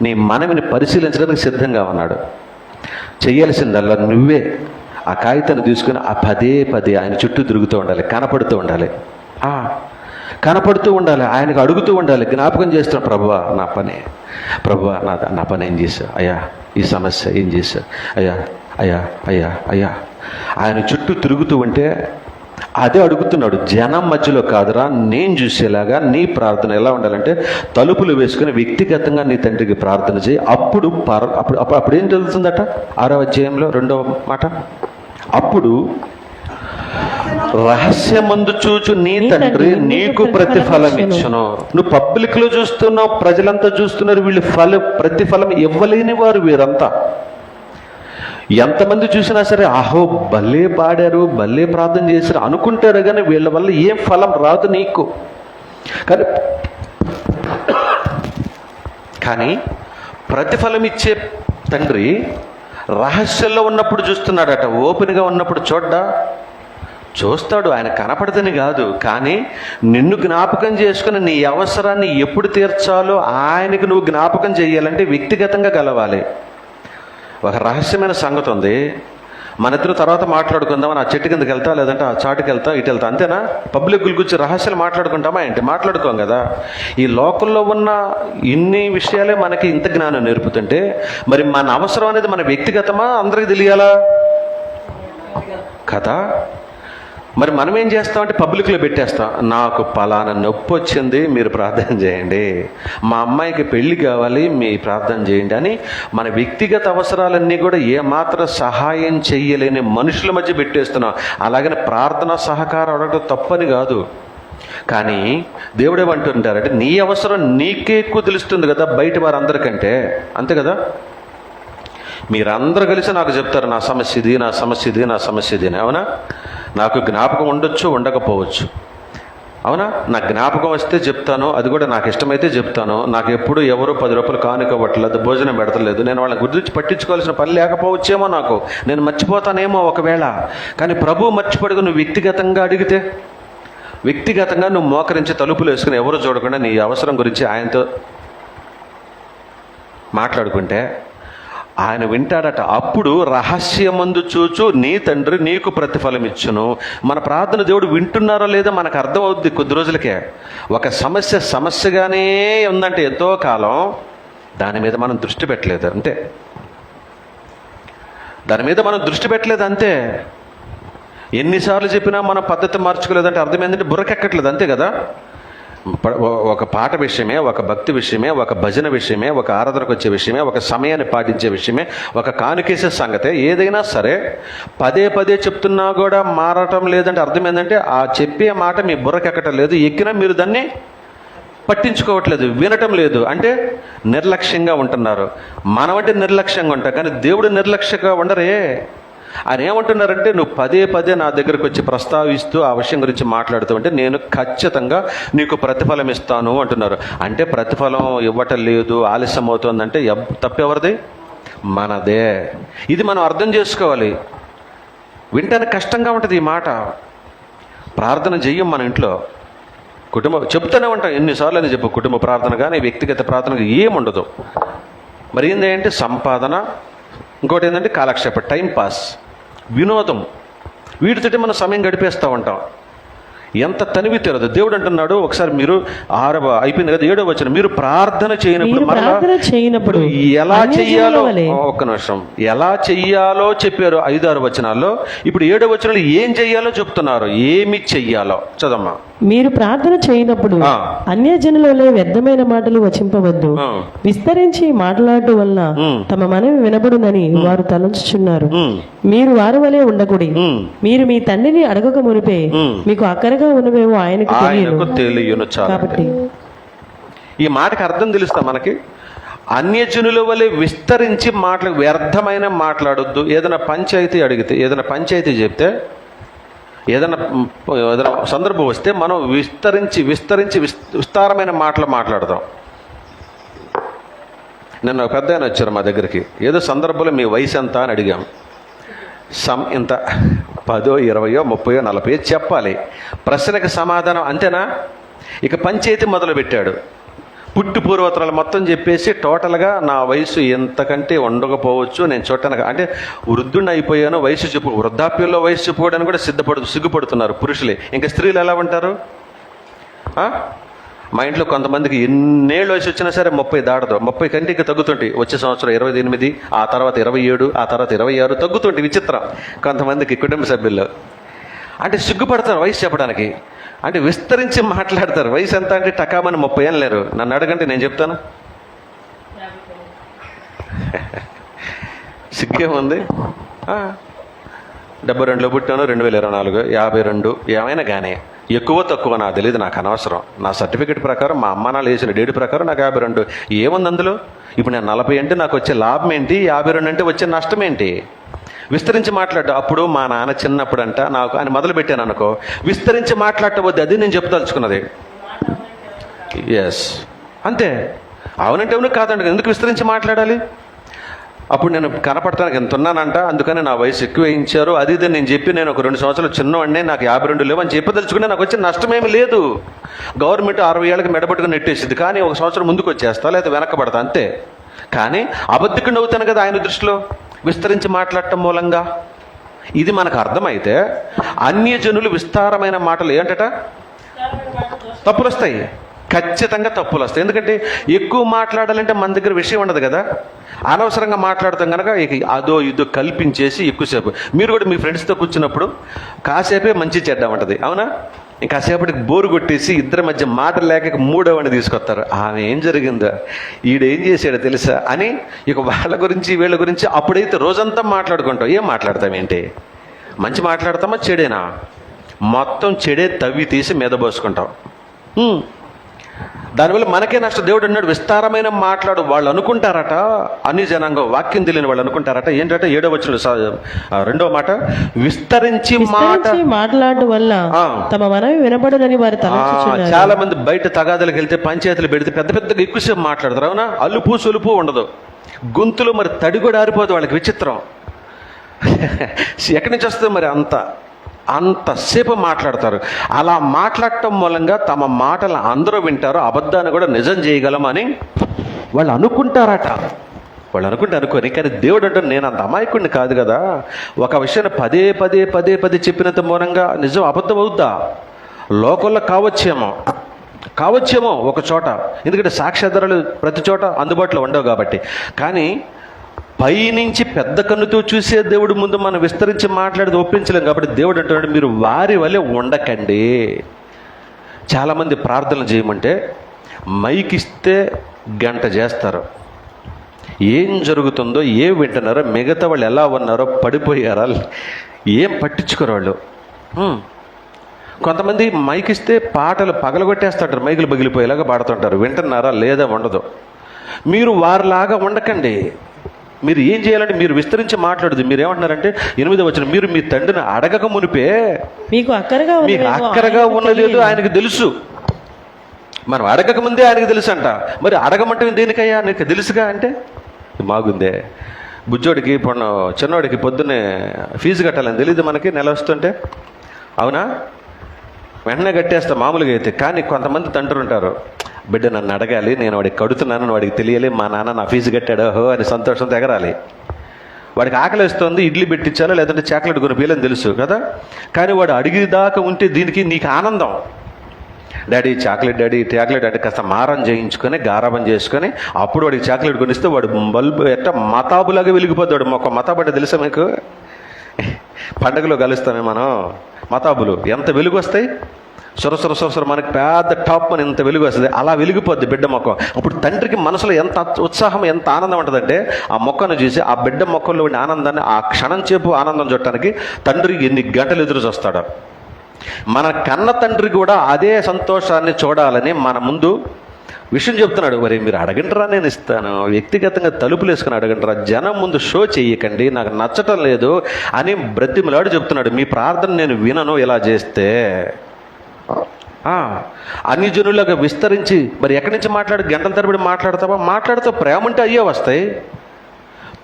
నీ మనవిని పరిశీలించడానికి సిద్ధంగా ఉన్నాడు. చెయ్యాల్సిందల్లా నువ్వే ఆ కాగితాన్ని తీసుకుని ఆ పదే ఆయన చుట్టూ తిరుగుతూ ఉండాలి, కనపడుతూ ఉండాలి, కనపడుతూ ఉండాలి, ఆయనకు అడుగుతూ ఉండాలి, జ్ఞాపకం చేస్తున్నాం, ప్రభువా నా పని, ప్రభువా నా పని ఏం చేశావు అయ్యా, ఈ సమస్య ఏం చేశావు అయ్యా, అయ్యా అయ్యా అయ్యా. ఆయన చుట్టూ తిరుగుతూ ఉంటే అదే అడుగుతున్నాడు. జనం మధ్యలో కాదురా, నేను చూసేలాగా నీ ప్రార్థన ఎలా ఉండాలంటే తలుపులు వేసుకుని వ్యక్తిగతంగా నీ తండ్రికి ప్రార్థన చేయి. అప్పుడు అప్పుడు ఏం జరుగుతుందట? 6వ అధ్యాయంలో 2వ మాట, అప్పుడు రహస్యమందు చూచు నీ తండ్రి నీకు ప్రతిఫలం ఇచ్చును. నువ్వు పబ్లిక్ లో చూస్తున్నావు, ప్రజలంతా చూస్తున్నారు, వీళ్ళు ప్రతిఫలం ఇవ్వలేని వారు వీరంతా. ఎంతమంది చూసినా సరే ఆహో భలే పాడారు, భలే ప్రార్థన చేశారు అనుకుంటారు, కానీ వీళ్ళ వల్ల ఏం ఫలం రాదు నీకు. కానీ ప్రతిఫలం ఇచ్చే తండ్రి రహస్యంలో ఉన్నప్పుడు చూస్తున్నాడట, ఓపెన్గా ఉన్నప్పుడు చూస్తాడు. ఆయన కనపడదని కాదు, కానీ నిన్ను జ్ఞాపకం చేసుకుని నీ అవసరాన్ని ఎప్పుడు తీర్చాలో ఆయనకు నువ్వు జ్ఞాపకం చేయాలంటే వ్యక్తిగతంగా కలవాలి. ఒక రహస్యమైన సంగతి ఉంది, మన ఇద్దరు తర్వాత మాట్లాడుకుందామని ఆ చెట్టు కిందకి వెళ్తా, లేదంటే ఆ చాటుకి వెళ్తా, ఇటు వెళ్తా, అంతేనా? పబ్లిక్ గురించి రహస్యాలు మాట్లాడుకుంటామా ఏంటి? మాట్లాడుకోం కదా. ఈ లోకంలో ఉన్న ఇన్ని విషయాలే మనకి ఇంత జ్ఞానం నేర్పుతుంటే మరి మన అవసరం అనేది మన వ్యక్తిగతమా, అందరికి తెలియాలా కదా? మరి మనం ఏం చేస్తామంటే పబ్లిక్లో పెట్టేస్తాం, నాకు పలానా నొప్పి వచ్చింది మీరు ప్రార్థన చేయండి, మా అమ్మాయికి పెళ్లి కావాలి మీ ప్రార్థన చేయండి అని మన వ్యక్తిగత అవసరాలన్నీ కూడా ఏమాత్రం సహాయం చెయ్యలేని మనుషుల మధ్య పెట్టేస్తున్నాం. అలాగని ప్రార్థన సహకారం అడగడం తప్పని కాదు, కానీ దేవుడు ఏమంటుంటారంటే నీ అవసరం నీకే ఎక్కువ తెలుస్తుంది కదా బయట వారందరికంటే, అంతే కదా? మీరందరూ కలిసి నాకు చెప్తారు నా సమస్య ఇది, నా సమస్య ఇది, నా సమస్య ఇది అని. అవునా? నాకు జ్ఞాపకం ఉండొచ్చు, ఉండకపోవచ్చు. అవునా? నా జ్ఞాపకం వస్తే చెప్తాను, అది కూడా నాకు ఇష్టమైతే చెప్తాను. నాకు ఎప్పుడు ఎవరు 10 రూపాయలు కానుకోవట్లేదు, భోజనం పెడతలేదు, నేను వాళ్ళని గురించి పట్టించుకోవాల్సిన పని లేకపోవచ్చేమో, నేను మర్చిపోతానేమో ఒకవేళ. కానీ ప్రభు మర్చిపడుకు నువ్వు వ్యక్తిగతంగా అడిగితే, వ్యక్తిగతంగా నువ్వు మోకరించి తలుపులు వేసుకుని ఎవరు చూడకుండా నీ అవసరం గురించి ఆయనతో మాట్లాడుకుంటే ఆయన వింటాడట. అప్పుడు రహస్యమందు చూచు నీ తండ్రి నీకు ప్రతిఫలం ఇచ్చును. మన ప్రార్థన దేవుడు వింటున్నారో లేదో మనకు అర్థం అవుద్ది కొద్ది రోజులకే. ఒక సమస్యగానే ఉందంటే ఎంతో కాలం దాని మీద మనం దృష్టి పెట్టలేదు అంతే, దాని మీద మనం దృష్టి పెట్టలేదు అంతే. ఎన్నిసార్లు చెప్పినా మనం పద్ధతి మార్చుకోలేదంటే అర్థం ఏంటంటే బుర్రకెక్కట్లేదు, అంతే కదా? ఒక పాట విషయమే, ఒక భక్తి విషయమే, ఒక భజన విషయమే, ఒక ఆరాధనకు వచ్చే విషయమే, ఒక సమయాన్ని పాటించే విషయమే, ఒక కానుకేసే సంగతే, ఏదైనా సరే పదే చెప్తున్నా కూడా మారటం లేదంటే అర్థం ఏంటంటే ఆ చెప్పే మాట మీ బుర్రకెక్కటం లేదు, ఎక్కినా మీరు దాన్ని పట్టించుకోవట్లేదు, వినటం లేదు, అంటే నిర్లక్ష్యంగా ఉంటున్నారు. మనమంటే నిర్లక్ష్యంగా ఉంటాం, కానీ దేవుడు నిర్లక్ష్యంగా ఉండరే. ఆయన ఏమంటున్నారంటే నువ్వు పదే నా దగ్గరకు వచ్చి ప్రస్తావిస్తూ ఆ విషయం గురించి మాట్లాడుతూ ఉంటే నేను ఖచ్చితంగా నీకు ప్రతిఫలం ఇస్తాను అంటున్నారు. అంటే ప్రతిఫలం ఇవ్వటం లేదు, ఆలస్యం అవుతుందంటే తప్పెవరిది? మనదే. ఇది మనం అర్థం చేసుకోవాలి. వింటానికి కష్టంగా ఉంటుంది ఈ మాట. ప్రార్థన చెయ్యం మన ఇంట్లో, చెప్తూనే ఉంటాం ఎన్నిసార్లు అని చెప్పు, కుటుంబ ప్రార్థన కానీ వ్యక్తిగత ప్రార్థన ఏముండదు. మరి ఏంటంటే సంపాదన, ఇంకోటి ఏంటంటే కాలక్షేపం, టైంపాస్, వినోదం, వీటితోటి మనం సమయం గడిపేస్తూ ఉంటాం. ఎంత తనివి తీరదు. దేవుడు అంటున్నాడు, ఒకసారి మీరు 6వ అయిపోయింది కదా, 7వ వచనం, మీరు ప్రార్థన చేయనప్పుడు ఎలా చెయ్యాలో, ఒక్క నిమిషం, ఎలా చెయ్యాలో చెప్పారు 5-6 వచనాల్లో. ఇప్పుడు 7వ వచనంలో ఏం చెయ్యాలో చెప్తున్నారు, ఏమి చెయ్యాలో చదమ్మా. మీరు ప్రార్థన చేయనప్పుడు అన్యజనులలో వ్యర్థమైన మాటలు వచింపవద్దు, విస్తరించి మాట్లాడటం వలన తమ మనవి వినబడునని వారు తలంచుచున్నారు. మీరు వారి వలె ఉండకూడి, మీరు మీ తండ్రిని అడగక మునిపే మీకు అక్కరగా ఉన్నవేమో ఆయనకు తెలియను. కాబట్టి ఈ మాటకి అర్థం తెలుస్తా మనకి. అన్యజనుల వలె విస్తరించి వ్యర్థమైన మాట్లాడొద్దు. ఏదైనా పంచాయతీ అడిగితే, ఏదైనా పంచాయతీ చెప్తే ఏదైనా సందర్భం వస్తే మనం విస్తారమైన మాటలు మాట్లాడదాం. నిన్న ఒక పెద్ద ఆయన వచ్చారు మా దగ్గరికి. ఏదో సందర్భంలో మీ వయసు ఎంత అని అడిగాం. ఇంత 10, 20, 30, 40 చెప్పాలి. ప్రశ్నకి సమాధానం అంతేనా? ఇక పంచాయతీ మొదలుపెట్టాడు. పుట్టి పూర్వోత్తరాలు మొత్తం చెప్పేసి టోటల్గా నా వయసు ఎంతకంటే ఉండకపోవచ్చు, నేను చూడటానికి అంటే వృద్ధుడిని అయిపోయాను, వయసు వృద్ధాప్యంలో వయసు చెప్పుకోవడానికి కూడా సిగ్గుపడుతున్నారు పురుషులే. ఇంకా స్త్రీలు ఎలా ఉంటారు? మా ఇంట్లో కొంతమందికి ఎన్నేళ్ళు వయసు వచ్చినా సరే 30 దాడదు. 30 కంటే ఇంకా తగ్గుతుంటాయి. వచ్చే సంవత్సరం 28, ఆ తర్వాత 27, ఆ తర్వాత 26 తగ్గుతుంటాయి. విచిత్రం కొంతమందికి కుటుంబ సభ్యుల్లో. అంటే సిగ్గుపడతారు వయసు చెప్పడానికి. అంటే విస్తరించి మాట్లాడతారు. వయసు ఎంత అంటే టకామని 30 ఏళ్ళు లేరు. నన్ను అడగంటే నేను చెప్తాను. సిగ్గేముంది? 72లో పుట్టాను, 2024, 52 ఏమైనా కానీ ఎక్కువ తక్కువ నాకు తెలియదు, నాకు అనవసరం. నా సర్టిఫికెట్ ప్రకారం మా అమ్మ నాన్న వేసిన డేట్ ప్రకారం నాకు 52. ఏముంది అందులో? ఇప్పుడు నేను 40 అంటే నాకు వచ్చే లాభం ఏంటి? 52 అంటే వచ్చే నష్టం ఏంటి? విస్తరించి మాట్లాడు. అప్పుడు మా నాన్న చిన్నప్పుడు అంట నాకు అని మొదలు పెట్టాను అనుకో, విస్తరించి మాట్లాడవద్దు. అది నేను చెప్తలుచుకున్నది. ఎస్, అంతే. అవునంటే అవును, కాదంటే ఎందుకు విస్తరించి మాట్లాడాలి? అప్పుడు నేను కనపడటానికి ఎంత ఉన్నానంట, అందుకని నా వయసు ఎక్కువ వేయించారు, అది ఇది నేను చెప్పి నేను ఒక 2 సంవత్సరాలు చిన్నవాడిని, నాకు 52 లేవు అని చెప్పదలుచుకునే నాకు వచ్చే నష్టమేమి లేదు. గవర్నమెంట్ 60 ఏళ్ళకి మెడబట్టుకుని నెట్టేసింది, కానీ 1 సంవత్సరం ముందుకు వచ్చేస్తా, లేదా వెనకబడతా, అంతే. కానీ అబద్ధికుడిని అవుతాను కదా ఆయన దృష్టిలో విస్తరించి మాట్లాడటం మూలంగా. ఇది మనకు అర్థమైతే అన్యజనులు విస్తారమైన మాటలు ఏంటట తప్పులు వస్తాయి, ఖచ్చితంగా తప్పులు వస్తాయి. ఎందుకంటే ఎక్కువ మాట్లాడాలంటే మన దగ్గర విషయం ఉండదు కదా. అనవసరంగా మాట్లాడతాం కనుక అదో ఇదో కల్పించేసి ఎక్కువసేపు. మీరు కూడా మీ ఫ్రెండ్స్తో కూర్చున్నప్పుడు కాసేపే మంచి చెడ్డ ఉంటుంది, అవునా? ఇంకాసేపటికి బోరు కొట్టేసి ఇద్దరి మధ్య మాట లేక మూడవని తీసుకొస్తారు. ఆమె ఏం జరిగిందో, ఈడేం చేశాడో తెలుసా అని ఇక వాళ్ళ గురించి వీళ్ళ గురించి అప్పుడైతే రోజంతా మాట్లాడుకుంటాం. ఏం మాట్లాడతాం ఏంటి? మంచి మాట్లాడతామా చెడేనా? మొత్తం చెడే తవ్వి తీసి మీద పోసుకుంటాం. దానివల్ల మనకే నష్టం. దేవుడు అన్నాడు విస్తారమైన మాట్లాడు. వాళ్ళు అనుకుంటారట, అన్ని జనాంగం వాక్యం తెలియని వాళ్ళు అనుకుంటారట ఏంటంటే 7వ వచనంలో 2వ మాట, విస్తరించి మాట్లాడడం వల్ల తమ మనవి వినబడునని వారు తలంచుచున్నారు. చాలా మంది బయట తగాదాలకు వెళ్తే పంచాయతీలు పెడితే పెద్ద పెద్దగా ఎక్కువసేపు మాట్లాడతారు, అవునా? అలుపు సొలుపు ఉండదు, గొంతులో మరి తడి కూడా ఆరిపోదు వాళ్ళకి. విచిత్రం. ఎక్కడి నుంచి వస్తుంది మరి అంతసేపు మాట్లాడతారు. అలా మాట్లాడటం మూలంగా తమ మాటలు అందరూ వింటారు, అబద్ధాన్ని కూడా నిజం చేయగలమని వాళ్ళు అనుకుంటారట. వాళ్ళు అనుకొని, కానీ దేవుడు అంటారు నేను అంత అమాయకుడిని కాదు కదా. ఒక విషయాన్ని పదే చెప్పినంత మూలంగా నిజం అబద్ధం అవుద్దా? లోకంలో కావచ్చేమో ఒక చోట, ఎందుకంటే సాక్ష్యాధారాలు ప్రతి చోట అందుబాటులో ఉండవు కాబట్టి. కానీ పైనుంచి పెద్ద కన్నుతో చూసే దేవుడు ముందు మనం విస్తరించి మాట్లాడితే ఒప్పించలేం కాబట్టి దేవుడు అంటున్నాడు మీరు వారి వలె ఉండకండి. చాలామంది ప్రార్థనలు చేయమంటే మైకిస్తే గంట చేస్తారు. ఏం జరుగుతుందో ఏం వింటున్నారో, మిగతా వాళ్ళు ఎలా ఉన్నారో, పడిపోయారా, ఏం పట్టించుకోరు వాళ్ళు. కొంతమంది మైకిస్తే పాటలు పగలగొట్టేస్తుంటారు, మైకులు పగిలిపోయేలాగా పాడుతుంటారు. వింటున్నారా లేదా? ఉండదు. మీరు వారిలాగా ఉండకండి. మీరు ఏం చేయాలంటే మీరు విస్తరించి మాట్లాడదు. మీరు ఏమంటున్నారంటే 8వ వచనం, మీరు మీ తండ్రిని అడగక మునిపే మీకు అక్కరగా ఉన్నలేదు ఆయనకు తెలుసు. మనం అడగక ముందే ఆయనకు తెలుసు అంట. మరి అడగమంటే దేనికయ్యా? నీకు తెలుసుగా అంటే మాగుందే. బుజ్జోడికి చిన్నోడికి పొద్దున్నే ఫీజు కట్టాలని తెలియదు మనకి, నెల వస్తుంటే, అవునా? వెంటనే కట్టేస్తా మామూలుగా అయితే. కానీ కొంతమంది తండ్రులు ఉంటారు, బిడ్డ నన్ను అడగాలి, నేను వాడికి కడుతున్నాను, వాడికి తెలియాలి, మా నాన్న నా ఫీజు కట్టాడో అని సంతోషం ఎగరాలి. వాడికి ఆకలి వేస్తుంది, ఇడ్లీ పెట్టించాలో లేదంటే చాక్లెట్ కొనిపించాలని తెలుసు కదా. కానీ వాడు అడిగేదాకా ఉంటే దీనికి నీకు ఆనందం. డాడీ చాక్లెట్ అంటే కాస్త మారం చేయించుకొని గారాబం చేసుకొని అప్పుడు వాడికి చాక్లెట్ కొనిస్తే వాడు బల్బు ఎట్ట మతాబులాగా వెలిగిపోతాడు. ఒక మతాబు అంటే తెలుసా మీకు? పండగలో కలుస్తామే మనం. మతాబులు ఎంత వెలుగు వస్తాయి, సురసుర మనకి పెద్ద టాప్ అని ఎంత వెలుగు వస్తుంది, అలా వెలిగిపోద్ది బిడ్డ మొక్క. అప్పుడు తండ్రికి మనసులో ఎంత ఉత్సాహం, ఎంత ఆనందం ఉంటుందంటే ఆ మొక్కను చూసి ఆ బిడ్డ మొక్కల్లో ఉండే ఆనందాన్ని, ఆ క్షణం చేపు ఆనందం చూడటానికి తండ్రి ఎన్ని గంటలు ఎదురు చూస్తాడు. మన కన్న తండ్రి కూడా అదే సంతోషాన్ని చూడాలని మన ముందు విషయం చెప్తున్నాడు. మరి మీరు అడగంటారా, నేను ఇస్తాను. వ్యక్తిగతంగా తలుపులు వేసుకుని అడగంటారా, జనం ముందు షో చెయ్యకండి, నాకు నచ్చటం లేదు అని బ్రతిమలాడు చెప్తున్నాడు. మీ ప్రార్థన నేను వినను ఇలా చేస్తే. అన్ని జనులకు విస్తరించి మరి ఎక్కడి నుంచి గంటల తరబడి మాట్లాడతావా? మాట్లాడితే ప్రేమ ఉంటే అయ్యే వస్తాయి.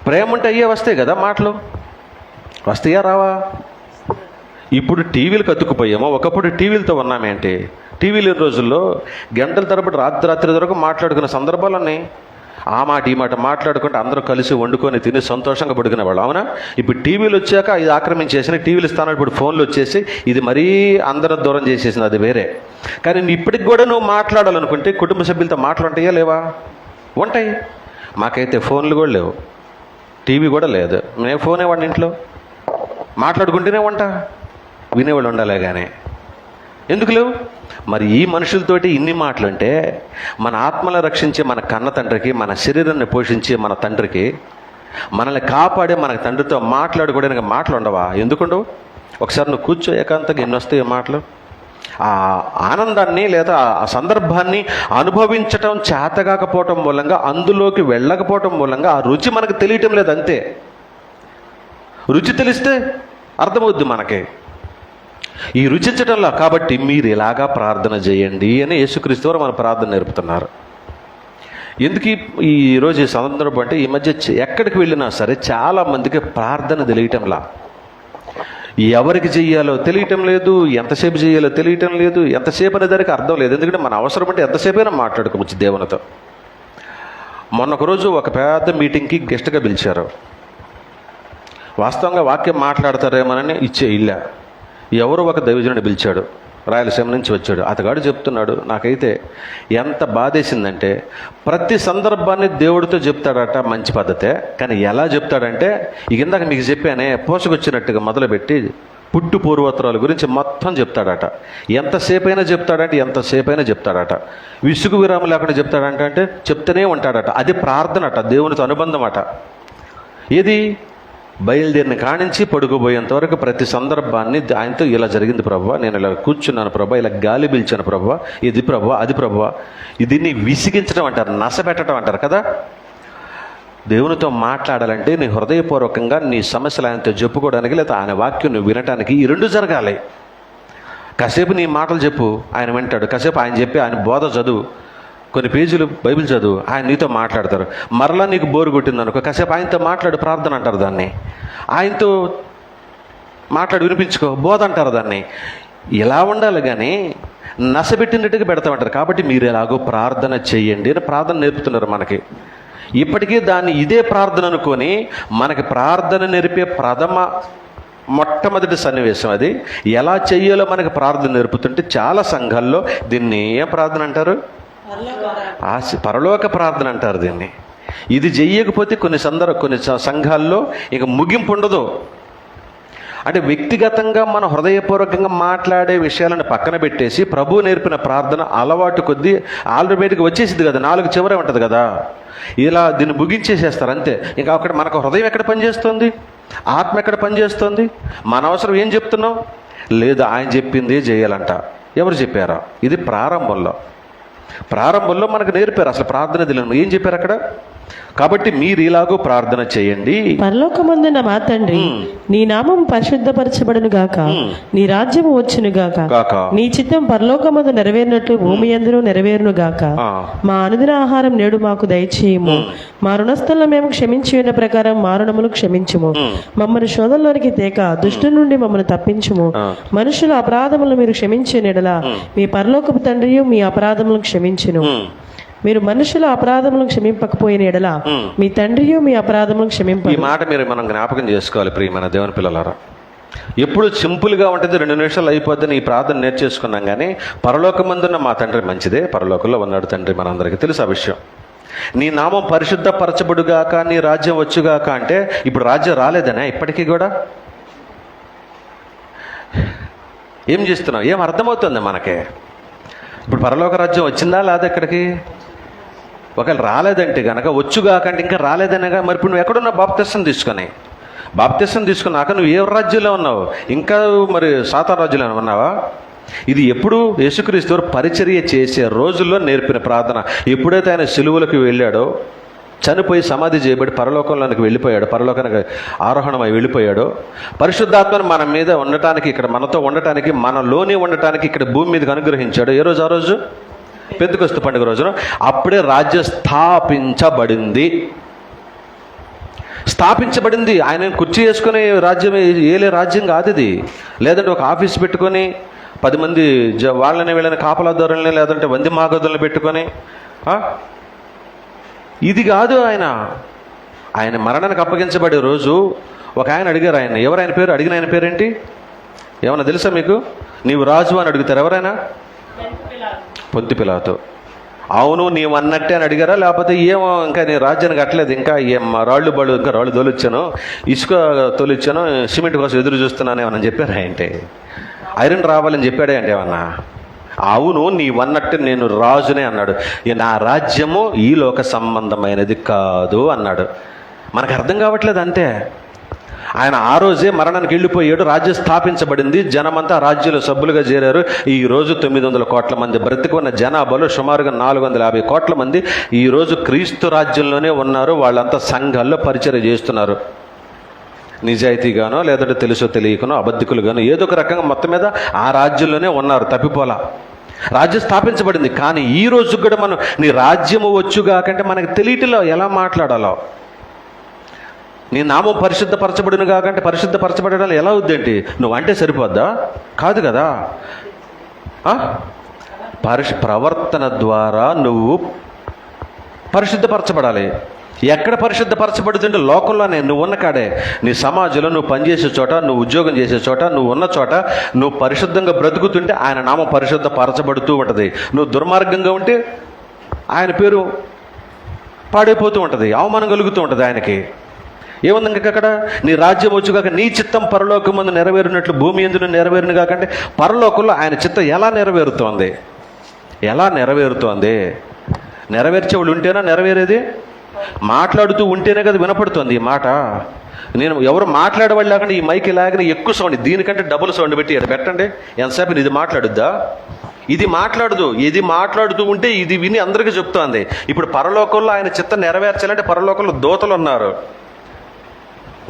ప్రేమ ఉంటే అయ్యే వస్తాయి కదా మాటలు. వస్తాయా రావా? ఇప్పుడు టీవీలకు అతుక్కుపోయామో, ఒకప్పుడు టీవీలతో ఉన్నామేంటి? టీవీ లేని రోజుల్లో గంటల తరబడి రాత్రి వరకు మాట్లాడుకున్న సందర్భాలు ఉన్నాయి. ఆ మాట ఈ మాట మాట్లాడుకుంటే అందరూ కలిసి వండుకొని తిని సంతోషంగా పడుకునేవాళ్ళు. అవునా? ఇప్పుడు టీవీలు వచ్చాక ఇది ఆక్రమించేసిన టీవీలు స్థానం ఇప్పుడు ఫోన్లు వచ్చేసి ఇది మరీ అందరూ దూరం చేసేసింది, అది వేరే. కానీ ఇప్పటికి కూడా నువ్వు మాట్లాడాలనుకుంటే కుటుంబ సభ్యులతో మాట్లాంటాయా లేవా? ఉంటాయి. మాకైతే ఫోన్లు కూడా లేవు, టీవీ కూడా లేదు. నేను ఫోనే వాడిని, ఇంట్లో మాట్లాడుకుంటేనే వంట వినేవాళ్ళు ఉండాలే కానీ ఎందుకు లేవు? మరి ఈ మనుషులతోటి ఇన్ని మాటలుంటే మన ఆత్మలను రక్షించే మన కన్న తండ్రికి, మన శరీరాన్ని పోషించే మన తండ్రికి, మనల్ని కాపాడే మన తండ్రితో మాట్లాడుకోవడానికి మాటలు ఉండవా? ఎందుకుండవు? ఒకసారి నువ్వు కూర్చో, ఏకాంతంగా ఎన్ని వస్తాయి మాటలు. ఆ ఆనందాన్ని లేదా ఆ సందర్భాన్ని అనుభవించటం చేతగాకపోవటం మూలంగా, అందులోకి వెళ్ళకపోవటం మూలంగా ఆ రుచి మనకు తెలియటం లేదు, అంతే. రుచి తెలిస్తే అర్థమవుద్ది మనకి, ఈ రుచించటంలా. కాబట్టి మీరు ఇలాగా ప్రార్థన చేయండి అని యేసుక్రీస్తు వారు మన ప్రార్థన నేర్పుతున్నారు. ఎందుకు ఈరోజు ఈ సందర్భం అంటే, ఈ మధ్య ఎక్కడికి వెళ్ళినా సరే చాలామందికి ప్రార్థన తెలియటంలా. ఎవరికి చెయ్యాలో తెలియటం లేదు, ఎంతసేపు చేయాలో తెలియటం లేదు, ఎంతసేపు అనే దానికి అర్థం లేదు. ఎందుకంటే మన అవసరం అంటే ఎంతసేపైనా మాట్లాడుకోవచ్చు దేవునితో. మొన్న ఒకరోజు ఒక పెద్ద మీటింగ్కి గెస్ట్గా పిలిచారు. వాస్తవంగా వాక్యం మాట్లాడతారేమోనని ఇచ్చే ఇల్లా. ఎవరో ఒక దైవజనుడిని పిలిచాడు, రాయలసీమ నుంచి వచ్చాడు. అతగాడు చెప్తున్నాడు, నాకైతే ఎంత బాధేసిందంటే, ప్రతి సందర్భాన్ని దేవుడితో చెప్తాడట, మంచి పద్ధతే. కానీ ఎలా చెప్తాడంటే, ఇందాక మీకు చెప్పానే, పోషకొచ్చినట్టుగా మొదలుపెట్టి పుట్టు పూర్వోత్తరాల గురించి మొత్తం చెప్తాడట. ఎంతసేపైనా చెప్తాడట. విసుగు విరామం లేకుండా చెప్తాడంటే చెప్తూనే ఉంటాడట. అది ప్రార్థన అట, దేవునితో అనుబంధం అట. ఏది? బయలుదేరిన కానించి పడుకోబోయేంత వరకు ప్రతి సందర్భాన్ని ఆయనతో, ఇలా జరిగింది ప్రభువా, నేను ఇలా కూర్చున్నాను ప్రభువా, ఇలా గాలి పీల్చాను ప్రభువా, ఇది ప్రభువా, అది ప్రభువా. దీన్ని విసిగించడం అంటారు, నసపెట్టడం అంటారు కదా. దేవునితో మాట్లాడాలంటే నీ హృదయపూర్వకంగా నీ సమస్యలు ఆయనతో చెప్పుకోవడానికి, లేదా ఆయన వాక్యం నువ్వు వినటానికి ఈ రెండు జరగాలి. కాసేపు నీ మాటలు చెప్పు, ఆయన వింటాడు. కాసేపు ఆయన చెప్పి ఆయన బోధ చదువు, కొన్ని పేజీలు బైబిల్ చదువు, ఆయన నీతో మాట్లాడతారు. మరలా నీకు బోరు కొట్టిందనుకో, కాసేపు ఆయనతో మాట్లాడు, ప్రార్థన అంటారు దాన్ని. ఆయనతో మాట్లాడి వినిపించుకో, బోధ అంటారు దాన్ని. ఇలా ఉండాలి కానీ నసబెట్టినట్టుగా పెడతామంటారు. కాబట్టి మీరు ఎలాగో ప్రార్థన చెయ్యండి అని ప్రార్థన నేర్పుతున్నారు మనకి. ఇప్పటికీ దాన్ని ఇదే ప్రార్థన అనుకొని మనకి ప్రార్థన నేర్పే మొట్టమొదటి సన్నివేశం అది. ఎలా చెయ్యాలో మనకి ప్రార్థన నేర్పుతుంటే చాలా సంఘాల్లో దీన్ని ఏం ప్రార్థన అంటారు? పరలోక ప్రార్థన అంటారు దీన్ని. ఇది చెయ్యకపోతే కొన్ని సంఘాల్లో ఇక ముగింపు ఉండదు. అంటే వ్యక్తిగతంగా మన హృదయపూర్వకంగా మాట్లాడే విషయాలను పక్కన పెట్టేసి ప్రభు నేర్పిన ప్రార్థన అలవాటు కొద్దీ ఆల్రెడీగా వచ్చేసింది కదా, 4 చివరే ఉంటుంది కదా, ఇలా దీన్ని ముగించేసేస్తారు అంతే. ఇంకా అక్కడ మనకు హృదయం ఎక్కడ పనిచేస్తుంది, ఆత్మ ఎక్కడ పనిచేస్తుంది, మన అవసరం ఏం చెప్తున్నాం? లేదా ఆయన చెప్పింది చేయాలంట. ఎవరు చెప్పారా? ఇది ప్రారంభంలో మనకు నేర్పారు. అసలు ప్రార్థన తెలియదు, ఏం చెప్పారు అక్కడ? కాబట్టి మీరు ఇలాగో ప్రార్థన చేయండి. పరలోకమందున్న మా తండ్రి, నీ నామం పరిశుద్ధపరచబడును గాక, నీ రాజ్యము వచ్చును గాక, నీ చిత్తం పరలోకమందు నెరవేరినట్లు భూమి యందును నెరవేరును గాక. మా అనుదిన ఆహారం నేడు మాకు దయచేయము. మా రుణస్థులను మేము క్షమించి ఉన్న ప్రకారం మా రుణములు క్షమించుము. మమ్మల్ని శోధనలోనికి తేక దుష్టు నుండి మమ్మల్ని తప్పించుము. మనుషుల అపరాధములను మీరు క్షమించిన ఎడల మీ పరలోకపు తండ్రియు మీ అపరాధములను క్షమించును. మీరు మనుషుల అపరాధములను క్షమింపకపోయిన ఎడల మీ తండ్రియు మీ అపరాధములను క్షమింప. ఈ మాట మనం జ్ఞాపకం చేసుకోవాలి ప్రియమైన దేవుని పిల్లలారా. ఎప్పుడు సింపుల్గా ఉంటుంది, 2 నిమిషాలు అయిపోద్దని ఈ ప్రార్థన నేర్చేసుకున్నాం. కానీ పరలోకమందున్న మా తండ్రి మంచిదే, పరలోకంలో ఉన్నాడు తండ్రి, మనందరికీ తెలుసు ఆ విషయం. నీ నామం పరిశుద్ధపరచబడుగాక, నీ రాజ్యం వచ్చుగాక అంటే ఇప్పుడు రాజ్యం రాలేదనే ఇప్పటికీ కూడా ఏం చేస్తున్నావు? ఏం అర్థమవుతుంది మనకి? ఇప్పుడు పరలోక రాజ్యం వచ్చిందా లేదా ఇక్కడికి? ఒకవేళ రాలేదంటే కనుక, వచ్చుగాకంటే ఇంకా రాలేదనగా, మరి ఇప్పుడు నువ్వు ఎక్కడున్నావు? బాప్తిసం తీసుకున్నాక నువ్వు ఏ రాజ్యంలో ఉన్నావు? ఇంకా మరి సాతాను రాజ్యంలో ఉన్నావా? ఇది ఎప్పుడు యేసుక్రీస్తు వారు పరిచర్య చేసే రోజుల్లో నేర్పిన ప్రార్థన. ఎప్పుడైతే ఆయన సిలువలకు వెళ్ళాడో, చనిపోయి సమాధి చేయబడి పరలోకంలోనికి వెళ్ళిపోయాడు, పరలోకానికి ఆరోహణమై వెళ్ళిపోయాడో, పరిశుద్ధాత్మను మన మీద ఉండటానికి, ఇక్కడ మనతో ఉండటానికి, మనలోనే ఉండటానికి ఇక్కడ భూమి మీదకి అనుగ్రహించాడు. ఏ రోజు? ఆ రోజు పెంతెకొస్తు పండుగ రోజున. అప్పుడే రాజ్యం స్థాపించబడింది. ఆయన కుర్చీ వేసుకుని రాజ్యం ఏలే రాజ్యం కాదు ఇది. లేదంటే ఒక ఆఫీస్ పెట్టుకొని 10 మంది వాళ్ళని వీళ్ళని కాపలాదారులని, లేదంటే వంది మాగదులను పెట్టుకొని ఇది కాదు. ఆయన మరణానికి అప్పగించబడే రోజు ఒక ఆయన అడిగారు. ఎవరైన పేరు? అడిగిన ఆయన పేరేంటి ఏమన్నా తెలుసా మీకు? నీవు రాజు అని అడుగుతారు. ఎవరైనా? పొంతి పిలాతు. అవును నీవు అన్నట్టే అని అడిగారా? లేకపోతే ఏమో ఇంకా నేను రాజ్యానికి కట్టలేదు, ఇంకా రాళ్ళు తోలిచ్చాను, ఇసుక తోలిచ్చాను, సిమెంట్ కోసం ఎదురు చూస్తున్నాను ఏమన్నా చెప్పారా? అంటే ఐరన్ రావాలని చెప్పాడే అంటే ఏమన్నా? అవును నీవన్నట్టు నేను రాజునే అన్నాడు. నా రాజ్యము ఈ లోక సంబంధమైనది కాదు అన్నాడు. మనకు అర్థం కావట్లేదు అంతే. ఆయన ఆ రోజే మరణానికి వెళ్ళిపోయాడు, రాజ్యం స్థాపించబడింది, జనమంతా రాజ్యంలో సభ్యులుగా చేరారు. ఈరోజు 900 కోట్ల మంది బ్రతికి ఉన్న జనాభాలో సుమారుగా 450 కోట్ల మంది ఈరోజు క్రీస్తు రాజ్యంలోనే ఉన్నారు. వాళ్ళంతా సంఘాల్లో పరిచర్య చేస్తున్నారు. నిజాయితీగానో, లేదంటే తెలుసో తెలియకనో, అబద్ధికులుగానో, ఏదో ఒక రకంగా మొత్తం మీద ఆ రాజ్యంలోనే ఉన్నారు, తప్పిపోలా. రాజ్యం స్థాపించబడింది. కానీ ఈ రోజు కూడా మనం నీ రాజ్యము వచ్చుగాకంటే మనకు తెలియటిలో ఎలా మాట్లాడాలో, నీ నామం పరిశుద్ధపరచబడిన కాకంటే పరిశుద్ధపరచబడడం ఎలా అవుద్దేంటి? నువ్వు అంటే సరిపోద్దా? కాదు కదా. ప్రవర్తన ద్వారా నువ్వు పరిశుద్ధపరచబడాలి. ఎక్కడ పరిశుద్ధపరచబడుతుంటే లోకంలోనే, నువ్వు ఉన్న కాడే, నీ సమాజంలో, నువ్వు పనిచేసే చోట, నువ్వు ఉద్యోగం చేసే చోట, నువ్వు ఉన్న చోట నువ్వు పరిశుద్ధంగా బ్రతుకుతుంటే ఆయన నామం పరిశుద్ధపరచబడుతూ ఉంటుంది. నువ్వు దుర్మార్గంగా ఉంటే ఆయన పేరు పాడైపోతూ ఉంటుంది, అవమానం కలుగుతూ ఉంటుంది ఆయనకి. ఏముంది ఇంకా అక్కడ? నీ రాజ్యం వచ్చుగాక నీ చిత్తం పరలోకమందు నెరవేరినట్లు భూమి యందును నెరవేరును కాకంటే పరలోకంలో ఆయన చిత్తం ఎలా నెరవేరుతోంది? నెరవేర్చే వాళ్ళు ఉంటేనా నెరవేరేది? మాట్లాడుతూ ఉంటేనే కదా వినపడుతుంది ఈ మాట. నేను ఎవరు మాట్లాడేవాళ్ళు లేకుండా ఈ మైక్ ఇలాగనే ఎక్కువ సౌండ్, దీనికంటే డబుల్ సౌండ్ పెట్టి ఇక్కడ పెట్టండి. ఎంతసేపు ఇది మాట్లాడుద్దా? ఇది మాట్లాడదు. ఇది మాట్లాడుతూ ఉంటే ఇది విని అందరికీ చెప్తోంది. ఇప్పుడు పరలోకంలో ఆయన చిత్తం నెరవేర్చాలంటే పరలోకంలో దూతలు ఉన్నారు.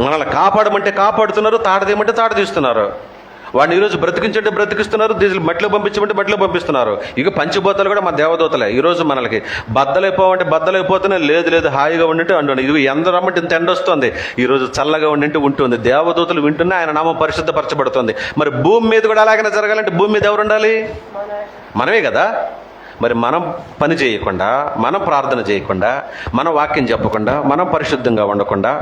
మనల్ని కాపాడమంటే కాపాడుతున్నారు, తాడదేమంటే తాడదీస్తున్నారు. వాడిని ఈరోజు బ్రతికించంటే బ్రతికిస్తున్నారు, మట్టిలో పంపించమంటే మట్టిలో పంపిస్తున్నారు. ఇక పంచిపోతలు కూడా మా దేవదూతలే. ఈరోజు మనకి బద్దలైపోవంటే బద్దలైపోతేనే, లేదు హాయిగా ఉండింటే అంటుంది. ఇది ఎంత రమ్మంటే ఇంత ఎండ వస్తుంది, ఈరోజు చల్లగా ఉండింటే ఉంటుంది. దేవదూతలు వింటున్నా ఆయన నామం పరిశుద్ధపరచబడుతుంది. మరి భూమి మీద కూడా అలాగనే జరగాలంటే భూమి మీద ఎవరు ఉండాలి? మనమే కదా. మరి మనం పని చేయకుండా, మనం ప్రార్థన చేయకుండా, మనం వాక్యం చెప్పకుండా, మనం పరిశుద్ధంగా ఉండకుండా,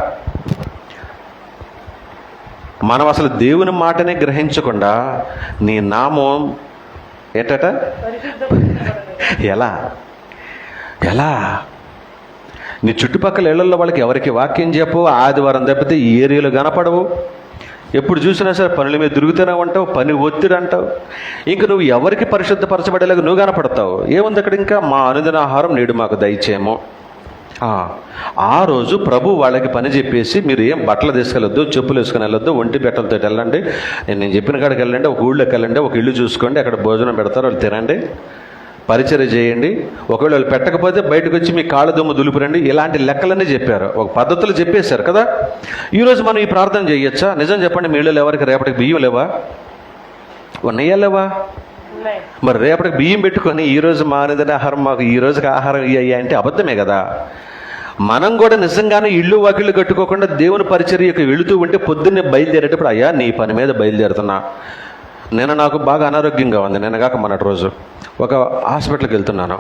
మనం అసలు దేవుని మాటనే గ్రహించకుండా నీ నామం ఏంటట? ఎలా? నీ చుట్టుపక్కల ఇళ్లలో వాళ్ళకి ఎవరికి వాక్యం చెప్పు, ఆదివారం తప్పితే ఈ ఏరియాలో కనపడవు. ఎప్పుడు చూసినా సరే పనుల మీద తిరుగుతూనే ఉంటావు, పని ఒత్తిడి అంటావు. ఇంక నువ్వు ఎవరికి పరిశుద్ధపరచబడేలాగా నువ్వు కనపడతావు. ఏముంది అక్కడ? ఇంకా మా అనుదిన ఆహారం నేడు మాకు దయచేమో. ఆ రోజు ప్రభు వాళ్ళకి పని చెప్పేసి, మీరు ఏం బట్టలు తీసుకెళ్ళొద్దు, చెప్పులు వేసుకుని వెళ్ళొద్దు, ఒంటి బట్టలతో వెళ్ళండి, నేను చెప్పిన కాడికి వెళ్ళండి, ఒక ఊళ్ళోకి వెళ్ళండి, ఒక ఇల్లు చూసుకోండి, అక్కడ భోజనం పెడతారు, వాళ్ళు తినండి, పరిచర్య చేయండి, ఒకవేళ వాళ్ళు పెట్టకపోతే బయటకు వచ్చి మీ కాళ్ళ దుమ్ము దులుపురండి. ఇలాంటి లెక్కలన్నీ చెప్పారు, ఒక పద్ధతులు చెప్పేశారు కదా. ఈరోజు మనం ఈ ప్రార్థన చేయొచ్చా? నిజం చెప్పండి, మీ ఇళ్ళు ఎవరికి రేపటికి బియ్యం లేవా? నెయ్యలేవా? మరి రేపటికి బియ్యం పెట్టుకొని ఈరోజు మానేదని ఆహారం మాకు ఈ రోజుకి ఆహారం ఇయ్యాయి అంటే అబద్ధమే కదా. మనం కూడా నిజంగానే ఇళ్ళు వాకిళ్ళు కట్టుకోకుండా దేవుని పరిచర్యకు వెళుతూ ఉంటే పొద్దున్నే బయలుదేరేటప్పుడు, అయ్యా నీ పని మీద బయలుదేరుతున్నా, నేను నాకు బాగా అనారోగ్యంగా ఉంది, నిన్నగాక మొన్నటి రోజు ఒక హాస్పిటల్కి వెళ్తున్నాను.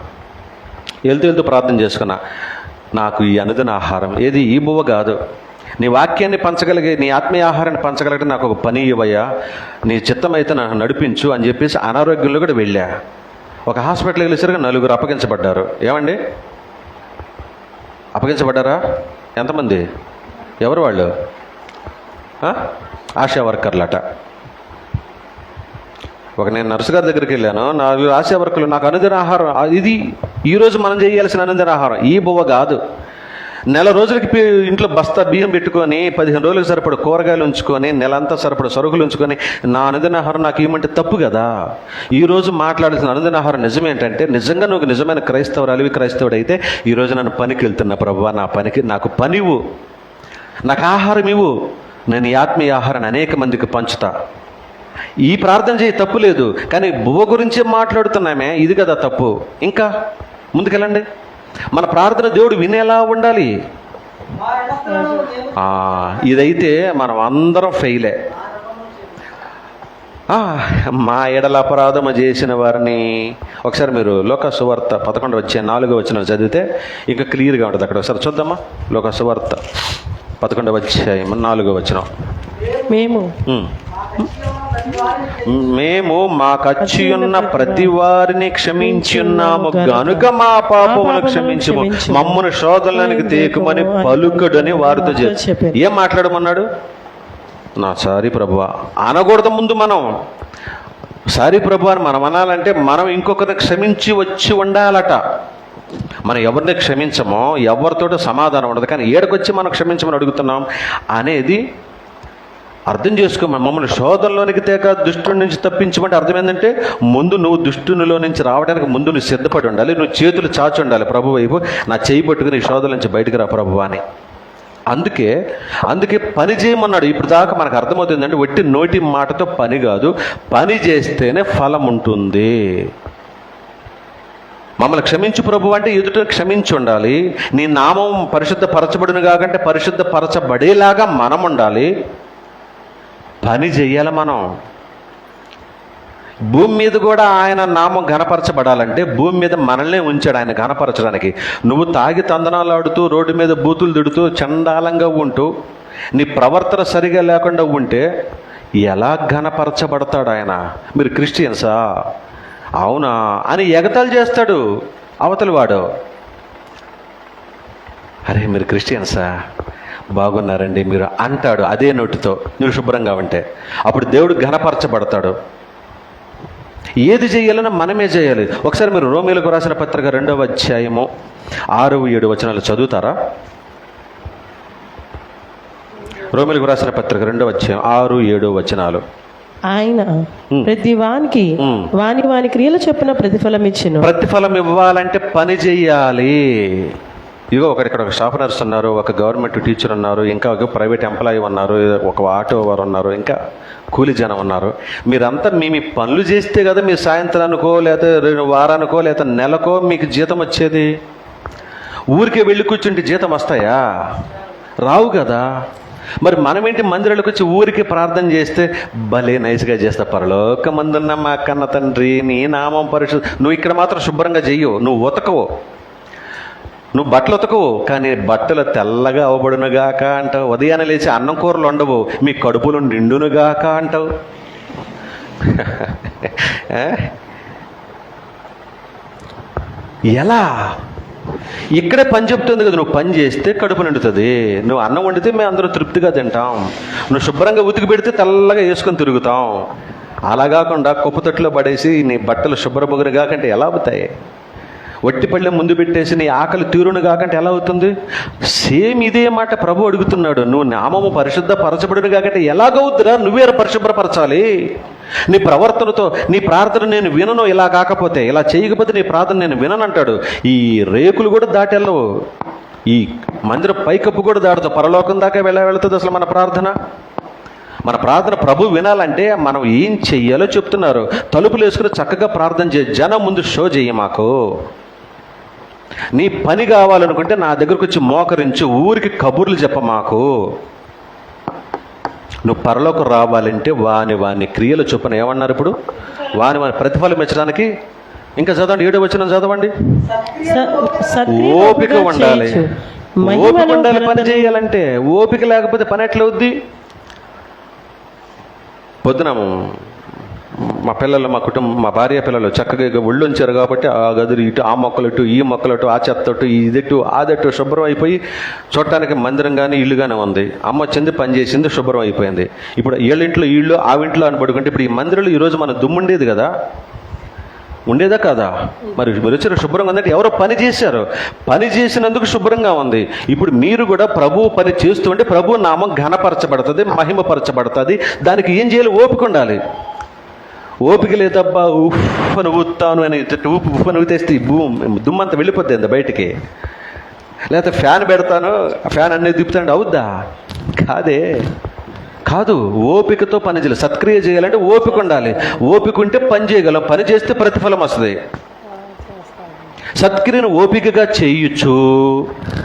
వెళ్తూ ప్రార్థన చేసుకున్నా, నాకు ఈ అనుదిన ఆహారం ఏది ఈ బువ్వ కాదు, నీ వాక్యాన్ని పంచగలిగే, నీ ఆత్మీయ ఆహారాన్ని పంచగలిగితే నాకు ఒక పని ఇవ్వయ్యా, నీ చిత్తం అయితే నాకు నడిపించు అని చెప్పేసి అనారోగ్యంలో కూడా వెళ్ళా. ఒక హాస్పిటల్కి వెళ్ళేసరికి 4 అప్పగించబడ్డారు. ఏమండి అప్పగించబడ్డారా? ఎంతమంది? ఎవరు వాళ్ళు? ఆశా వర్కర్లట. నేను నర్సు గారి దగ్గరికి వెళ్ళాను, 4 ఆశా వర్కర్లు నాకు అనుదిన ఆహారం, ఇది ఈరోజు మనం చేయాల్సిన అనుదిన ఆహారం ఈ బువ్వ కాదు. నెల రోజులకి ఇంట్లో బస్తా బియ్యం పెట్టుకొని 15 రోజులకు సరిపడ కూరగాయలు ఉంచుకొని నెలంతా సరిపడ సరుకులు ఉంచుకొని నా అనుదిన ఆహారం నాకు ఏమంటే తప్పు కదా. ఈరోజు మాట్లాడాల్సిన అనుదిన ఆహారం నిజమేంటంటే, నిజంగా నువ్వు నిజమైన క్రైస్తవుడు అయితే ఈరోజు నన్ను పనికి వెళ్తున్నా ప్రభువా, నాకు పనివు, నాకు ఆహారం ఇవ్వు, నేను ఈ ఆత్మీయ ఆహారాన్ని అనేక మందికి పంచుతా. ఈ ప్రార్థన చేయి, తప్పు లేదు. కానీ బువ్వ గురించే మాట్లాడుతున్నామే, ఇది కదా తప్పు. ఇంకా ముందుకెళ్ళండి. మన ప్రార్థన దేవుడు వినేలా ఉండాలి. ఇదైతే మనం అందరం ఫెయిలే. మా ఎడల అపరాధము చేసిన వారిని ఒకసారి మీరు లోక సువార్త 11:4 చదివితే ఇంకా క్లియర్గా ఉంటుంది. అక్కడ ఒకసారి చూద్దామా. లోక సువార్త 11:4 మేము మాకచ్చి ఉన్న ప్రతి వారిని క్షమించి ఉన్నాము గనుక మా పాపమును క్షమించము, మమ్మను శోధనలకు తేకుమని పలుకడని వారితో చెప్పి. ఏం మాట్లాడమన్నాడు? నా సారీ ప్రభువా అనకూడదు. ముందు మనం సారీ ప్రభువా అని మనం అనాలంటే మనం ఇంకొకరిని క్షమించి వచ్చి ఉండాలట. మనం ఎవరిని క్షమించమో ఎవరితోటో సమాధానం ఉండదు. కానీ ఏడకొచ్చి మనం క్షమించమని అడుగుతున్నాం అనేది అర్థం చేసుకో. మమ్మల్ని శోధనలోనికి తేక దుష్టుని నుంచి తప్పించమంటే అర్థం ఏంటంటే, ముందు నువ్వు దుష్టునిలో నుంచి రావడానికి ముందు నువ్వు సిద్ధపడి ఉండాలి. నువ్వు చేతులు చాచి ఉండాలి ప్రభు వైపు, నా చేయి పట్టుకుని ఈ శోధన నుంచి బయటకు రా ప్రభు అని. అందుకే పని చేయమన్నాడు. ఇప్పుడు దాకా మనకు అర్థమవుతుందంటే వట్టి నోటి మాటతో పని కాదు, పని చేస్తేనే ఫలం ఉంటుంది. మమ్మల్ని క్షమించు ప్రభు అంటే ఎదుట క్షమించి ఉండాలి. నీ నామం పరిశుద్ధపరచబడును కాకంటే పరిశుద్ధపరచబడేలాగా మనం ఉండాలి. పని చెయ్యాలి. మనం భూమి మీద కూడా ఆయన నామం ఘనపరచబడాలంటే భూమి మీద మనల్నే ఉంచాడు ఆయన ఘనపరచడానికి. నువ్వు తాగి తందనాలు ఆడుతూ రోడ్డు మీద బూతులు తిడుతూ చండాలంగా ఉంటూ నీ ప్రవర్తన సరిగా లేకుండా ఉంటే ఎలా ఘనపరచబడతాడు ఆయన? మీరు క్రిస్టియన్సా? అవునా అని ఎగతాళి చేస్తాడు అవతలి వాడు. అరే మీరు క్రిస్టియన్సా, బాగున్నారండి మీరు అంటాడు అదే నోటితో, మీరు శుభ్రంగా ఉంటే. అప్పుడు దేవుడు ఘనపరచబడతాడు. ఏది చేయాలన్నా మనమే చేయాలి. ఒకసారి మీరు రోమీయులకు రాసిన పత్రిక 2వ అధ్యాయము 6-7 చదువుతారా? రోమీయులకు రాసిన పత్రిక 2వ అధ్యాయం 6-7 ఆయన ప్రతి వానికి వాని క్రియలు చొప్పున ప్రతిఫలం ఇచ్చెను. ప్రతిఫలం ఇవ్వాలంటే పని చెయ్యాలి. ఇగో ఇక్కడ ఒక స్టాఫ్ నర్స్ ఉన్నారు, ఒక గవర్నమెంట్ టీచర్ ఉన్నారు, ఇంకా ఒక ప్రైవేట్ ఎంప్లాయీ ఉన్నారు, ఒక ఆటో వారు ఉన్నారు, ఇంకా కూలి జనం ఉన్నారు. మీరంతా మీ పనులు చేస్తే కదా మీరు సాయంత్రానికో లేకపోతే వారానికో లేకపోతే నెలకో మీకు జీతం వచ్చేది. ఊరికే వెళ్ళి కూర్చుంటే జీతం వస్తాయా? రావు కదా. మరి మనమేంటి మందిరాలకు వచ్చి ఊరికి ప్రార్థన చేస్తే భలే నైస్గా చేస్తా, పరలోకమందున్న మా కన్న తండ్రి నీ నామం నువ్వు ఇక్కడ మాత్రం శుభ్రంగా చెయ్యవు, నువ్వు ఉతకవు, నువ్వు బట్టలు ఉతకవు, కానీ బట్టలు తెల్లగా అవబడునుగాక అంటావు. ఉదయాన్నే లేచి అన్నం కూరలు ఉండవు, మీ కడుపులు నిండునుగాక అంటావు. ఎలా? ఇక్కడే పని చెప్తుంది కదా, నువ్వు పని చేస్తే కడుపు నిండుతుంది. నువ్వు అన్నం వండితే మేము అందరూ తృప్తిగా తింటాం. నువ్వు శుభ్రంగా ఉతికి పెడితే తెల్లగా వేసుకొని తిరుగుతాం. అలా కాకుండా కుప్పతొట్టులో పడేసి నీ బట్టలు శుభ్రబొగురు కాకంటే ఎలా అవుతాయి? వట్టి పళ్ళెం ముందు పెట్టేసి నీ ఆకలి తీరును కాకంటే ఎలా అవుతుంది? సేమ్ ఇదే మాట ప్రభు అడుగుతున్నాడు. నువ్వు నామము పరిశుద్ధపరచబడును కాకంటే ఎలాగవుతురా? నువ్వే పరిశుభ్రపరచాలి. నీ ప్రవర్తనతో నీ ప్రార్థన నేను వినను, ఇలా కాకపోతే ఇలా చేయకపోతే నీ ప్రార్థన నేను విననంటాడు. ఈ రేకులు కూడా దాటెళ్ళవు, ఈ మందిర పైకప్పు కూడా దాటుతావు, పరలోకం దాకా వెళ్తుంది అసలు మన ప్రార్థన. మన ప్రార్థన ప్రభు వినాలంటే మనం ఏం చెయ్యాలో చెప్తున్నారు. తలుపులు వేసుకుని చక్కగా ప్రార్థన చేయి. జనం ముందు షో చెయ్యి. మాకు నీ పని కావాలనుకుంటే నా దగ్గరకు వచ్చి మోకరించి ఊరికి కబుర్లు చెప్ప మాకు. నువ్వు పరలోకం రావాలంటే వాని క్రియలు చొప్పున ఏమన్నారు ఇప్పుడు? వాని ప్రతిఫలం ఇచ్చడానికి. ఇంకా చదవండి, 7వ వచనం చదవండి. ఓపిక ఉండాలి, ఓపిక ఉండాలి పని చేయాలంటే. ఓపిక లేకపోతే పని ఎట్లా అవుద్ది? పొద్దున మా పిల్లలు, మా కుటుంబం, మా భార్య పిల్లలు చక్కగా ఒళ్ళు ఉంచారు కాబట్టి ఆ గదులు ఇటు, ఆ మొక్కలటు, ఈ మొక్కలటు, ఆ చెత్తటు, ఇదెట్టు అదట్టు శుభ్రం అయిపోయి చూడటానికి మందిరం కానీ ఇల్లు కానీ ఉంది. అమ్మ వచ్చింది, పని చేసింది, శుభ్రం అయిపోయింది. ఇప్పుడు వీళ్ళింట్లో ఇళ్ళు, ఆ ఇంట్లో అని పడుకుంటే ఇప్పుడు ఈ మందిరంలో ఈరోజు మన దుమ్ముండేది కదా. ఉండేదా కాదా? మరి మీరు వచ్చిన శుభ్రంగా ఉందంటే ఎవరో పని చేశారు, పని చేసినందుకు శుభ్రంగా ఉంది. ఇప్పుడు మీరు కూడా ప్రభువు పని చేస్తుంటే ప్రభు నామం ఘనపరచబడుతుంది, మహిమపరచబడుతుంది. దానికి ఏం చేయాలి? ఓపిక ఉండాలి. ఓపిక లేదబ్బా ఉఫ్ అని ఊతాను అని ఉఫ్ అని ఊతేస్తే దుమ్మంతా వెళ్ళిపోద్ది అంత బయటికి. లేకపోతే ఫ్యాన్ పెడతాను, ఫ్యాన్ అనేది తిప్పుతాను, అవుద్దా? కాదు. ఓపికతో పని చేయాలి. సత్క్రియ చేయాలంటే ఓపిక ఉండాలి. ఓపిక ఉంటే పని చేయగలం, పని చేస్తే ప్రతిఫలం వస్తుంది. సత్క్రియను ఓపికగా చేయొచ్చు.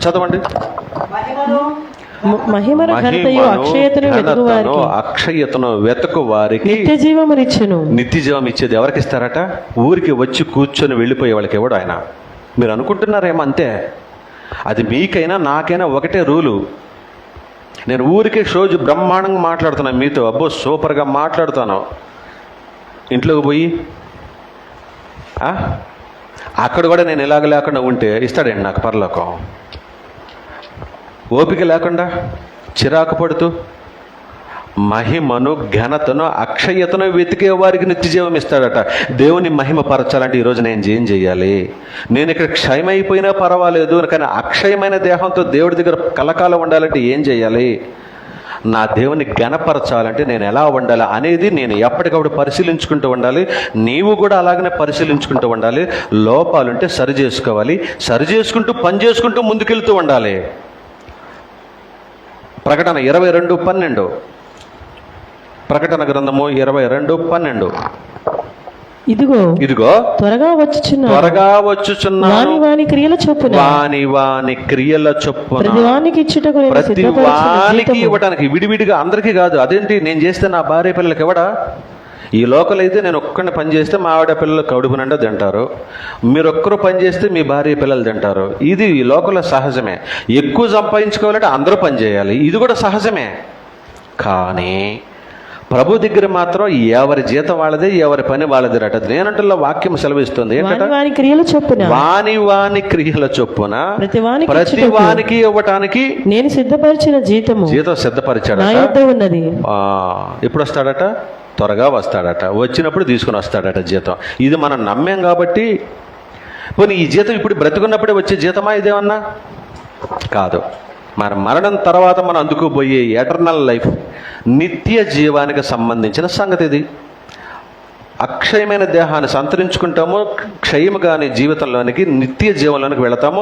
చదవండి. మహిమను ఘనతయు అక్షయతను వెతుకువారికి అక్షయతను వెతుకు వారికి నిత్య జీవమునిచ్చెను. నిత్య జీవం ఇచ్చేది ఎవరికి ఇస్తారట? ఊరికి వచ్చి కూర్చొని వెళ్ళిపోయే వాళ్ళకి ఎవడు ఆయన? మీరు అనుకుంటున్నారేమో అంతే. అది మీకైనా నాకైనా ఒకటే రూలు. నేను ఊరికే షోజు బ్రహ్మాండంగా మాట్లాడుతున్నాను మీతో, అబ్బో సూపర్గా మాట్లాడుతాను. ఇంట్లోకి పోయి అక్కడ కూడా నేను ఇలాగ లేకుండా ఉంటే ఇస్తాడండి నాకు పరలోకం? ఓపిక లేకుండా చిరాకు పడుతూ మహిమను ఘనతను అక్షయతను వెతికే వారికి నిత్య జీవం ఇస్తాడట. దేవుని మహిమ పరచాలంటే ఈరోజు నేను ఏం చేయాలి? నేను ఇక్కడ క్షయమైపోయినా పర్వాలేదు, కానీ అక్షయమైన దేహంతో దేవుడి దగ్గర కలకాలం ఉండాలంటే ఏం చేయాలి? నా దేవుని ఘనపరచాలంటే నేను ఎలా ఉండాలి అనేది నేను ఎప్పటికప్పుడు పరిశీలించుకుంటూ ఉండాలి. నీవు కూడా అలాగనే పరిశీలించుకుంటూ ఉండాలి. లోపాలుంటే సరి చేసుకోవాలి, సరి చేసుకుంటూ పని చేసుకుంటూ ముందుకెళ్తూ ఉండాలి. ప్రకటన 22:12, ప్రకటన గ్రంథము 22:12. ఇదిగో త్వరగా వచ్చుచున్నాను, వాని క్రియల చొప్పున ప్రతి వానికి ఇవ్వడానికి. విడివిడిగా అందరికీ కాదు. అదేంటి, నేను చేస్తే నా భార్య పిల్లలకి ఇవ్వడా? ఈ లోకల్ అయితే నేను ఒక్కడిని పని చేస్తే మా ఆవిడ పిల్లలు కడుపు నిండా తింటారు, మీరు ఒక్కరు పని చేస్తే మీ భార్య పిల్లలు తింటారు. ఇది ఈ లోకల్ సహజమే. ఎక్కువ సంపాదించుకోవాలంటే అందరూ పని చేయాలి, ఇది కూడా సహజమే. కానీ ప్రభు దగ్గర మాత్రం ఎవరి జీతం వాళ్ళదే, ఎవరి పని వాళ్ళదే అట. నేనంటున్న వాక్యం సెలవిస్తుంది వాని క్రియల చొప్పున ప్రతి వానికి ఇవ్వటానికి నేను సిద్ధపరిచిన జీతం సిద్ధపరిచాడట. ఉన్నది. ఎప్పుడు వస్తాడట? త్వరగా వస్తాడట. వచ్చినప్పుడు తీసుకుని వస్తాడట జీతం. ఇది మనం నమ్మాం కాబట్టి. పోనీ ఈ జీతం ఇప్పుడు బ్రతుకున్నప్పుడే వచ్చే జీతమా ఇదేమన్నా? కాదు. మన మరణం తర్వాత మనం అందుకోబోయే ఎటర్నల్ లైఫ్, నిత్య జీవానికి సంబంధించిన సంగతి ఇది. అక్షయమైన దేహాన్ని సంతరించుకుంటాము, క్షయము కాని జీవితంలోనికి నిత్య జీవంలోనికి వెళతాము.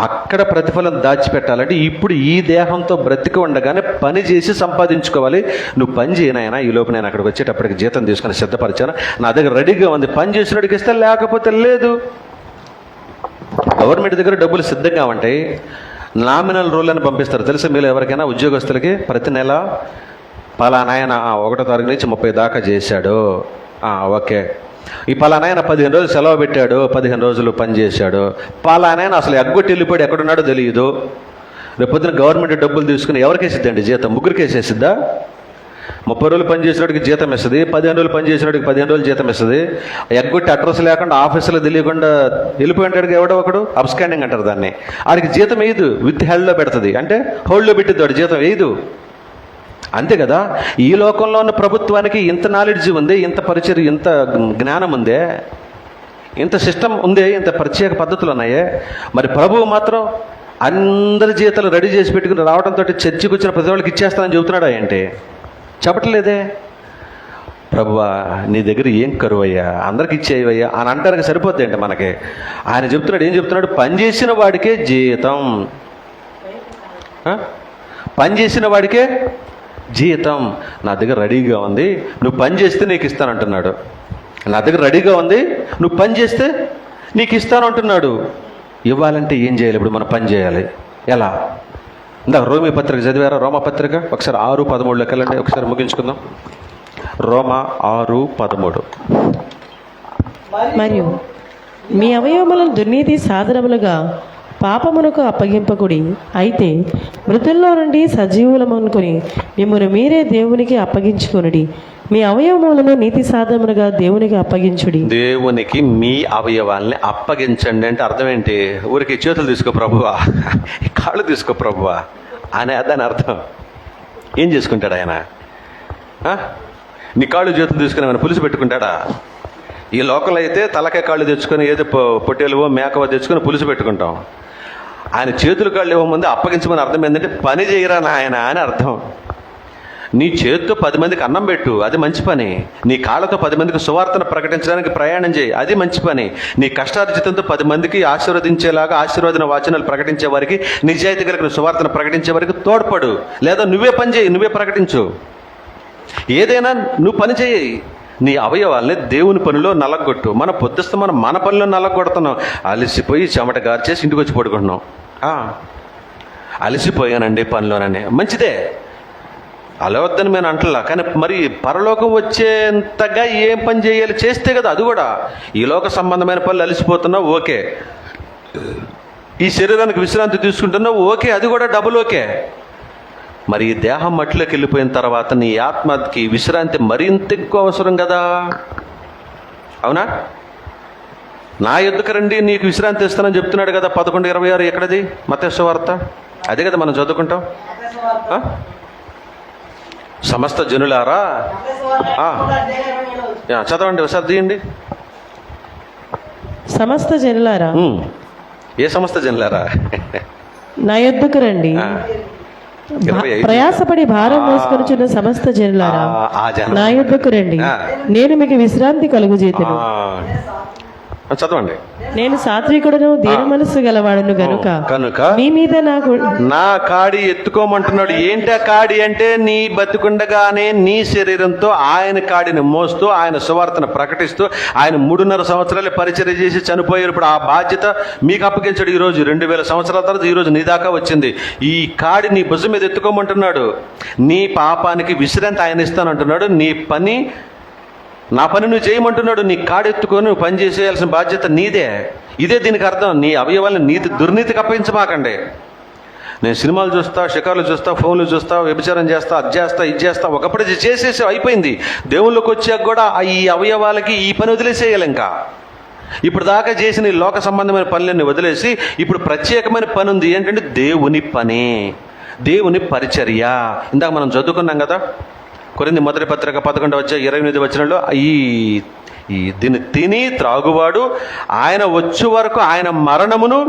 అక్కడ ప్రతిఫలం దాచిపెట్టాలంటే ఇప్పుడు ఈ దేహంతో బ్రతికి ఉండగానే పని చేసి సంపాదించుకోవాలి. నువ్వు పని చేయనైనా ఈ లోపు నేను అక్కడికి వచ్చేటప్పటికి జీతం తీసుకొని సిద్ధపరిచాను, నా దగ్గర రెడీగా ఉంది, పని చేసినడికి ఇస్తే, లేకపోతే లేదు. గవర్నమెంట్ దగ్గర డబ్బులు సిద్ధంగా ఉంటాయి. నామినల్ రోల్ అని పంపిస్తారు తెలుసా మీరు ఎవరికైనా ఉద్యోగస్తులకి? ప్రతి నెల పలానాయన 1వ తారీఖు నుంచి 30 దాకా చేశాడు, ఓకే. ఈ పలానాయన 15 రోజులు సెలవు పెట్టాడు, 15 రోజులు పని చేశాడు. పలానాయన అసలు ఎగ్గొట్టి వెళ్ళిపోయాడు, ఎక్కడున్నాడో తెలియదు. రేపు పొద్దున గవర్నమెంట్ డబ్బులు తీసుకుని ఎవరికి వేసిద్దండి జీతం? ముగ్గురికి వేసేసిద్దా? 30 రోజులు పని చేసినోడికి జీతం ఇస్తుంది, 15 రోజులు పని చేసినోడికి 15 రోజులు జీతం ఇస్తుంది. ఎగ్గొట్టి అడ్రస్ లేకుండా ఆఫీసులో తెలియకుండా వెళ్ళిపోయింటాడు ఎవడో ఒకడు, అబ్స్కాండింగ్ అంటారు దాన్ని. ఆడికి జీతం వేయదు, విత్ హెల్డ్లో పెడుతుంది, అంటే హోల్డ్లో పెట్టిద్ది, వాడు జీతం వేయదు. అంతే కదా. ఈ లోకంలో ఉన్న ప్రభుత్వానికి ఇంత నాలెడ్జ్ ఉంది, ఇంత పరిచయం, ఇంత జ్ఞానం ఉందే, ఇంత సిస్టమ్ ఉందే, ఇంత ప్రత్యేక పద్ధతులు ఉన్నాయే. మరి ప్రభువు మాత్రం అందరి జీతాలు రెడీ చేసి పెట్టుకుని రావడంతో చర్చికి వచ్చిన ప్రతి వాళ్ళకి ఇచ్చేస్తానని చెబుతున్నాడా ఏంటి? చెప్పట్లేదే. ప్రభువా నీ దగ్గర ఏం కరువయ్యా, అందరికి ఇచ్చేవయ్యా అని అంటానికి సరిపోద్ది ఏంటి మనకి? ఆయన చెప్తున్నాడు, ఏం చెప్తున్నాడు? పనిచేసిన వాడికే జీతం, పనిచేసిన వాడికే జీతం. నా దగ్గర రెడీగా ఉంది, నువ్వు పని చేస్తే నీకు ఇస్తానంటున్నాడు. నా దగ్గర రెడీగా ఉంది, నువ్వు పని చేస్తే నీకు ఇస్తానంటున్నాడు. ఇవ్వాలంటే ఏం చేయాలి? ఇప్పుడు మనం పని చేయాలి. ఎలా? ఇందాక రోమీ పత్రిక చదివారా? రోమా పత్రిక ఒకసారి 6:13 వెళ్ళండి, ఒకసారి ముగించుకుందాం. రోమా 6:13. మరియు మీ అవయవములను దుర్నీతి సాధనములుగా పాపమునకు అప్పగింపకుడి, అయితే మృతుల్లో నుండి సజీవులమనుకుని మిమ్మల్ని మీరే దేవునికి అప్పగించుకొనుడి. మీ అవయవములను నీతి సాధనములుగా దేవునికి అప్పగించుడి. దేవునికి మీ అవయవాల్ని అప్పగించండి అంటే అర్థం ఏంటి? ఊరికి చేతులు తీసుకో ప్రభువా, కాళ్ళు తీసుకో ప్రభువా అనే దాని అర్థం. ఏం చేసుకుంటాడు ఆయన? నీ కాళ్ళు చేతులు తీసుకుని ఏమైనా పులిసి పెట్టుకుంటాడా? ఈ లోకల్ అయితే తలకాయ కాళ్ళు తెచ్చుకొని ఏదో పొట్టేలువో మేకవో తెచ్చుకొని పులుసు పెట్టుకుంటాం. ఆయన చేతులు కాళ్ళు ఇవ్వముందు అప్పగించమని అర్థం ఏంటంటే పని చేయరా నాయన అని అర్థం. నీ చేతితో 10 మందికి అన్నం పెట్టు, అది మంచి పని. నీ కాళ్ళతో 10 మందికి సువార్తను ప్రకటించడానికి ప్రయాణం చేయి, అది మంచి పని. నీ కష్టార్జితంతో 10 మందికి ఆశీర్వదించేలాగా ఆశీర్వాదన వాచనాలు ప్రకటించే వారికి, నిజాయితీ కలిగిన సువార్తను ప్రకటించే వారికి తోడ్పడు. లేదా నువ్వే పని చేయి, నువ్వే ప్రకటించు. ఏదైనా నువ్వు పని చేయి. నీ అవయవాల్ని దేవుని పనిలో నలగొట్టు. మన పొద్దుస్తూ మనం మన పనిలో నలగొడుతున్నాం. అలసిపోయి చెమట గార్చేసి ఇంటికి వచ్చి పడుకుంటున్నాం. అలసిపోయానండి పనిలోనని, మంచిదే, అలవద్దని నేను అంటలా. కానీ మరి పరలోకం వచ్చేంతగా ఏం పని చేయాలి, చేస్తే కదా అది కూడా. ఈ లోక సంబంధమైన పనులు అలసిపోతున్నావు, ఓకే. ఈ శరీరానికి విశ్రాంతి తీసుకుంటున్నావు, ఓకే, అది కూడా డబుల్ ఓకే. మరి ఈ దేహం మట్టిలోకి వెళ్ళిపోయిన తర్వాత నీ ఆత్మకి విశ్రాంతి మరింత ఎక్కువ అవసరం కదా, అవునా? నా యొద్దకు రండి నీకు విశ్రాంతి ఇస్తానని చెప్తున్నాడు కదా 11:26. ఎక్కడది? మత్తయి సువార్త. అదే కదా మనం చదువుకుంటాం. సమస్త జనులారా, చదవండి ఒకసారి తీయండి. సమస్త జనులారా. ఏ సమస్త జనులారా? నా యొద్దకు రండి, ప్రయాసపడి భారం మోసుకొనుచున్న సమస్త జనులారా, నా యొద్దకు రండి, నేను మీకు విశ్రాంతి కలుగుజేతును. చదవండి. నేను సాత్వికుడును దీన మనస్సు గలవాడును కనుక మీ మీద నా కాడి ఎత్తుకోమంటున్నాడు. ఏంటి ఆ కాడి అంటే, నీ బతికుండగానే నీ శరీరంతో ఆయన కాడిని మోస్తూ ఆయన సువార్తను ప్రకటిస్తూ ఆయన 3.5 సంవత్సరాలు పరిచర్య చేసి చనిపోయేటప్పుడు ఆ బాధ్యత మీకు అప్పగించాడు. ఈరోజు 2000 సంవత్సరాల తర్వాత ఈరోజు నీ దాకా వచ్చింది. ఈ కాడి నీ భుజం మీద ఎత్తుకోమంటున్నాడు. నీ పాపానికి విశ్రాంతి ఆయన ఇస్తానంటున్నాడు. నా పని నువ్వు చేయమంటున్నాడు. నీ కాడెత్తుకొని నువ్వు పని చేసేయాల్సిన బాధ్యత నీదే. ఇదే దీనికి అర్థం. నీ అవయవాళ్ళని దుర్నీతికి అప్పగించమాకండి. నేను సినిమాలు చూస్తా, షికార్లు చూస్తా, ఫోన్లు చూస్తా, వ్యభిచారం చేస్తా, అది చేస్తా, ఇది చేస్తా, ఒకప్పుడు చేసేసి అయిపోయింది. దేవుళ్ళకి వచ్చాక కూడా ఈ అవయవాలకి ఈ పని వదిలేసేయాలి. ఇంకా ఇప్పుడు దాకా చేసిన ఈ లోక సంబంధమైన పనులన్నీ వదిలేసి ఇప్పుడు ప్రత్యేకమైన పని ఉంది. ఏంటంటే దేవుని పని, దేవుని పరిచర్య. ఇందాక మనం చదువుకున్నాం కదా, కొరింథీ మొదటి పత్రిక 11:28 ఈ దీన్ని తిని త్రాగువాడు ఆయన వచ్చు వరకు ఆయన మరణమును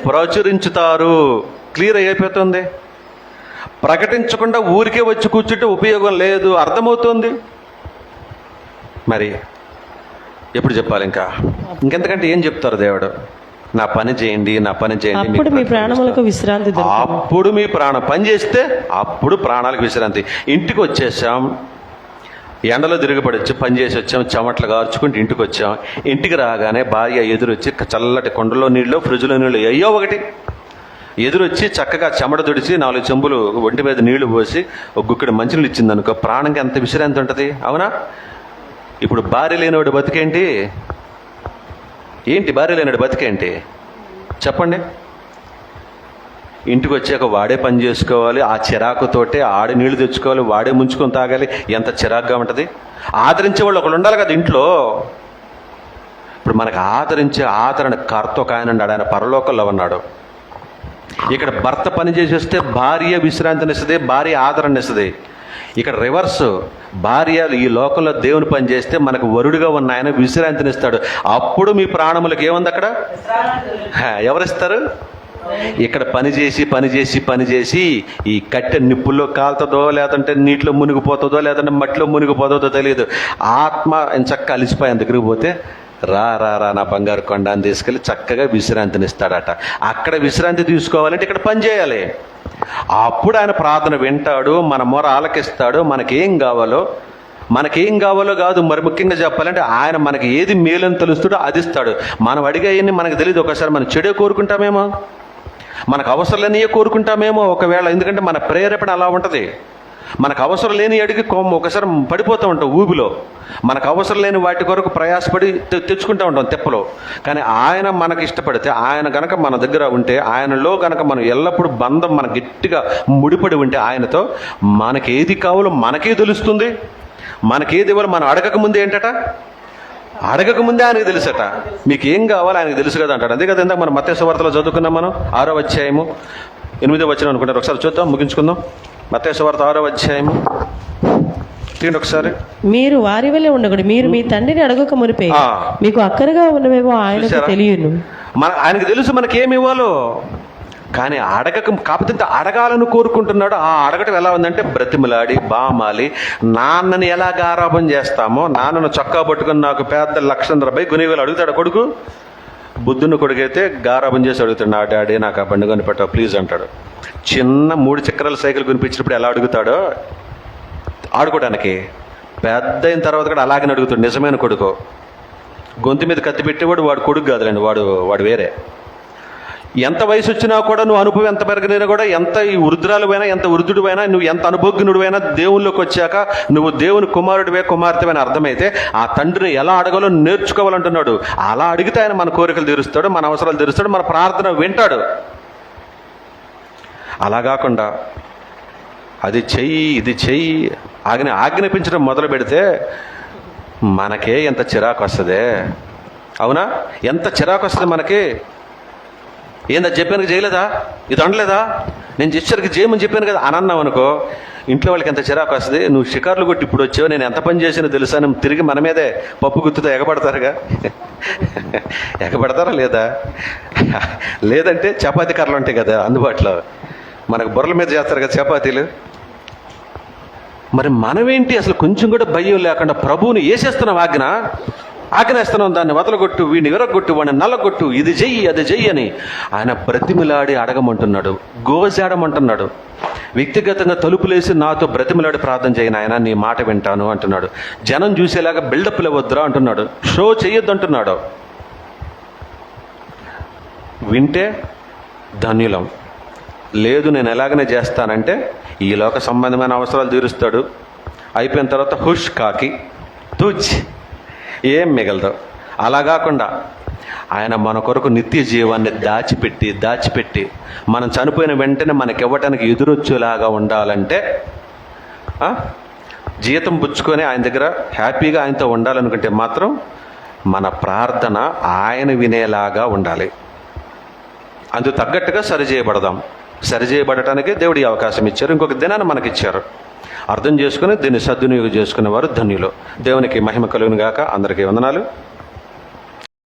ప్రచురించుతారు. క్లియర్ అయిపోతుంది. ప్రకటించకుండా ఊరికే వచ్చి కూర్చుంటే ఉపయోగం లేదు, అర్థమవుతుంది. మరి ఎప్పుడు చెప్పాలి? ఇంకెంతకంటే ఏం చెప్తారు దేవుడు? నా పని చేయండి, నా పని చేయండి, అప్పుడు మీ ప్రాణములకు విశ్రాంతి. అప్పుడు మీ ప్రాణం పని చేస్తే అప్పుడు ప్రాణాలకు విశ్రాంతి. ఇంటికి వచ్చేసాం, ఎండలో తిరగబడొచ్చి పని చేసి వచ్చాం, చెమట్లు కార్చుకుంటూ ఇంటికి వచ్చాం. ఇంటికి రాగానే భార్య ఎదురొచ్చి చల్లటి కొండలో నీళ్ళు, ఫ్రిడ్జ్లో నీళ్ళు అయ్యో ఒకటి ఎదురొచ్చి చక్కగా చెమట తుడిచి 4 చెంబులు ఒంటి మీద నీళ్లు పోసి ఒక గుక్కడి మంచినీళ్ళు ఇచ్చింది అనుకో, ప్రాణంకి ఎంత విశ్రాంతి ఉంటుంది, అవునా? ఇప్పుడు భార్య లేనివాడు బతికేంటి? భార్య లేనాడు బతికేంటి చెప్పండి? ఇంటికి వచ్చాక వాడే పని చేసుకోవాలి, ఆ చిరాకుతోటే ఆడే నీళ్లు తెచ్చుకోవాలి, వాడే ముంచుకొని తాగాలి. ఎంత చిరాకుగా ఉంటుంది. ఆదరించే వాళ్ళు ఒకళ్ళు ఉండాలి కదా ఇంట్లో. ఇప్పుడు మనకు ఆదరణ కర్త ఒక ఆయన ఉన్నాడు, ఆయన పరలోకంలో ఉన్నాడు. ఇక్కడ భర్త పని చేసి వస్తే భార్య విశ్రాంతినిస్తుంది, భార్య ఆదరణనిస్తుంది. ఇక్కడ రివర్స్, భార్య ఈ లోకంలో దేవుని పని చేస్తే మనకు వరుడుగా ఉన్న ఆయన విశ్రాంతినిస్తాడు. అప్పుడు మీ ప్రాణములకు ఏముంది అక్కడ? ఎవరిస్తారు? ఇక్కడ పని చేసి ఈ కట్టె నిప్పుల్లో కాలుతుందో, లేదంటే నీటిలో మునిగిపోతుందో, లేదంటే మట్టిలో మునిగిపోతుందో తెలియదు. ఆత్మ చక్కగా అలిసిపోయి దగ్గరికి పోతే రా నా బంగారు కొండ అని తీసుకెళ్ళి చక్కగా విశ్రాంతినిస్తాడట. అక్కడ విశ్రాంతి తీసుకోవాలంటే ఇక్కడ పని చేయాలి. అప్పుడు ఆయన ప్రార్థన వింటాడు, మన మొర ఆలకిస్తాడు. మనకేం కావాలో కాదు, మరి ముఖ్యంగా చెప్పాలంటే ఆయన మనకి ఏది మేలని తెలుస్తాడో అది ఇస్తాడు. మనం అడిగాయని మనకు తెలియదు. ఒకసారి మనం చెడే కోరుకుంటామేమో, మనకు అవసరం లేనియే కోరుకుంటామేమో ఒకవేళ. ఎందుకంటే మన ప్రేరేపణ అలా ఉంటుంది. మనకు అవసరం లేని అడిగి ఒకసారి పడిపోతూ ఉంటాం ఊబిలో. మనకు అవసరం లేని వాటి కొరకు ప్రయాసపడి తెచ్చుకుంటూ ఉంటాం తెప్పలో. కానీ ఆయన మనకు ఇష్టపడితే, ఆయన గనక మన దగ్గర ఉంటే, ఆయనలో గనక మనం ఎల్లప్పుడూ బంధం మన గట్టిగా ముడిపడి ఉంటే ఆయనతో, మనకి ఏది కావాలో మనకే తెలుస్తుంది. మనకేది ఇవ్వాలి మనం అడగకముందే అడగకముందే ఆయనకు తెలుసట. మీకు ఏం కావాలో ఆయనకు తెలుసు కదా అంటాడు. అంతే కదా ఇందాక మనం మత్తయి సువార్తలో చదువుకున్నాం. మనం 6వ అధ్యాయము 8వ వచనం అనుకుంటారు. ఒకసారి చూద్దాం, ముగించుకుందాం. మత్తయి సువార్త 6వ అధ్యాయము తీయండి ఒకసారి. మీరు వారి వల్లే ఉండకూడదు, మీరు మీ తండ్రిని అడగక మునిపే ఆ. మీకు అక్కరగా ఉన్నవేమో ఆయనకు చూశారా? తెలియను. ఆయనకు తెలుసు మనకేమి ఇవ్వాలో, కానీ కాకపోతే అడగాలని కోరుకుంటున్నాడు. ఆ అడగటం ఎలా ఉందంటే బ్రతిమలాడి బామాలి. నాన్నని ఎలా గారాబం చేస్తామో, నాన్నను చొక్కా పట్టుకుని నాకు పెద్ద 1,50,000 కొనివేలు అడుగుతాడు కొడుకు. బుద్ధుని కొడుకైతే గారాబం చేసి అడుగుతాడు, నా డాడీ నాకు ఆ బండి కొనిపెట్టావు ప్లీజ్ అంటాడు. చిన్న 3 చక్రాల సైకిల్ కొనిపించినప్పుడు ఎలా అడుగుతాడో ఆడుకోవడానికి, పెద్ద అయిన తర్వాత కూడా అలాగే అడుగుతాడు. నిజమైన కొడుకు గొంతు మీద కత్తి పెట్టేవాడు వాడు కొడుకు కాదులేండి, వాడు వేరే. ఎంత వయసు వచ్చినా కూడా, నువ్వు అనుభవం ఎంత పెరిగినా కూడా, ఎంత ఈ వృద్ధురాలువైనా, ఎంత వృద్ధుడివైనా, నువ్వు ఎంత అనుభోగ్యుడివైనా, దేవుళ్ళలోకి వచ్చాక నువ్వు దేవుని కుమారుడివే కుమార్తెవైనా అర్థమైతే ఆ తండ్రిని ఎలా అడగాలో నేర్చుకోవాలంటున్నాడు. అలా అడిగితే ఆయన మన కోరికలు తీరుస్తాడు, మన అవసరాలు తీరుస్తాడు, మన ప్రార్థన వింటాడు. అలా కాకుండా అది చెయ్యి ఇది చెయ్యి ఆజ్ఞాపించడం మొదలు పెడితే మనకే ఎంత చిరాకు వస్తుంది. అవునా? ఎంత చిరాకు వస్తుంది మనకి. ఏందా చెప్పాను చేయలేదా, ఇది అనలేదా, నేను చేసేసరికి చేయమని చెప్పాను కదా అని అన్నావు అనుకో, ఇంట్లో వాళ్ళకి ఎంత చిరాకు వస్తుంది. నువ్వు షికార్లు కొట్టి ఇప్పుడు వచ్చావు, నేను ఎంత పని చేసినా తెలుసా, తిరిగి మన మీదే పప్పు గుత్తుతో ఎగబడతారుగా. ఎగబడతారా లేదా? లేదంటే చపాతీ కర్రలు ఉంటాయి కదా అందుబాటులో, మనకు బుర్రల మీద చేస్తారు కదా చపాతీలు. మరి మనమేంటి అసలు కొంచెం కూడా భయం లేకుండా ప్రభువుని వేసేస్తున్నాం, ఆజ్ఞేస్తున్నాం, దాన్ని వదలగొట్టు, వీడిని విరగొట్టు, వాడిని నల్లగొట్టు, ఇది చెయ్యి అది చెయ్యి అని ఆయన బ్రతిమిలాడి అడగమంటున్నాడు, గోజాడమంటున్నాడు. వ్యక్తిగతంగా తలుపులేసి నాతో బ్రతిమిలాడి ప్రార్థన చేయను ఆయన, నీ మాట వింటాను అంటున్నాడు. జనం చూసేలాగా బిల్డప్లు ఇవ్వద్దురా అంటున్నాడు, షో చెయ్యొద్దు అంటున్నాడు. వింటే ధన్యులం, లేదు నేను ఎలాగనే చేస్తానంటే ఈ లోక సంబంధమైన అవసరాలు తీరుస్తాడు. అయిపోయిన తర్వాత హుష్ కాకి తుజ్ ఏం మిగలదు. అలా కాకుండా ఆయన మన కొరకు నిత్య జీవాన్ని దాచిపెట్టి మనం చనిపోయిన వెంటనే మనకి ఇవ్వటానికి ఎదురొచ్చేలాగా ఉండాలంటే, జీతం పుచ్చుకొని ఆయన దగ్గర హ్యాపీగా ఆయనతో ఉండాలనుకుంటే మాత్రం మన ప్రార్థన ఆయన వినేలాగా ఉండాలి. అందుకు తగ్గట్టుగా సరిచేయబడటానికి దేవుడి అవకాశం ఇచ్చారు, ఇంకొక దినాన్ని మనకిచ్చారు. అర్థం చేసుకుని దీన్ని సద్వినియోగం చేసుకునే వారు ధన్యులు. దేవునికి మహిమ కలుగును గాక. అందరికీ వందనాలు.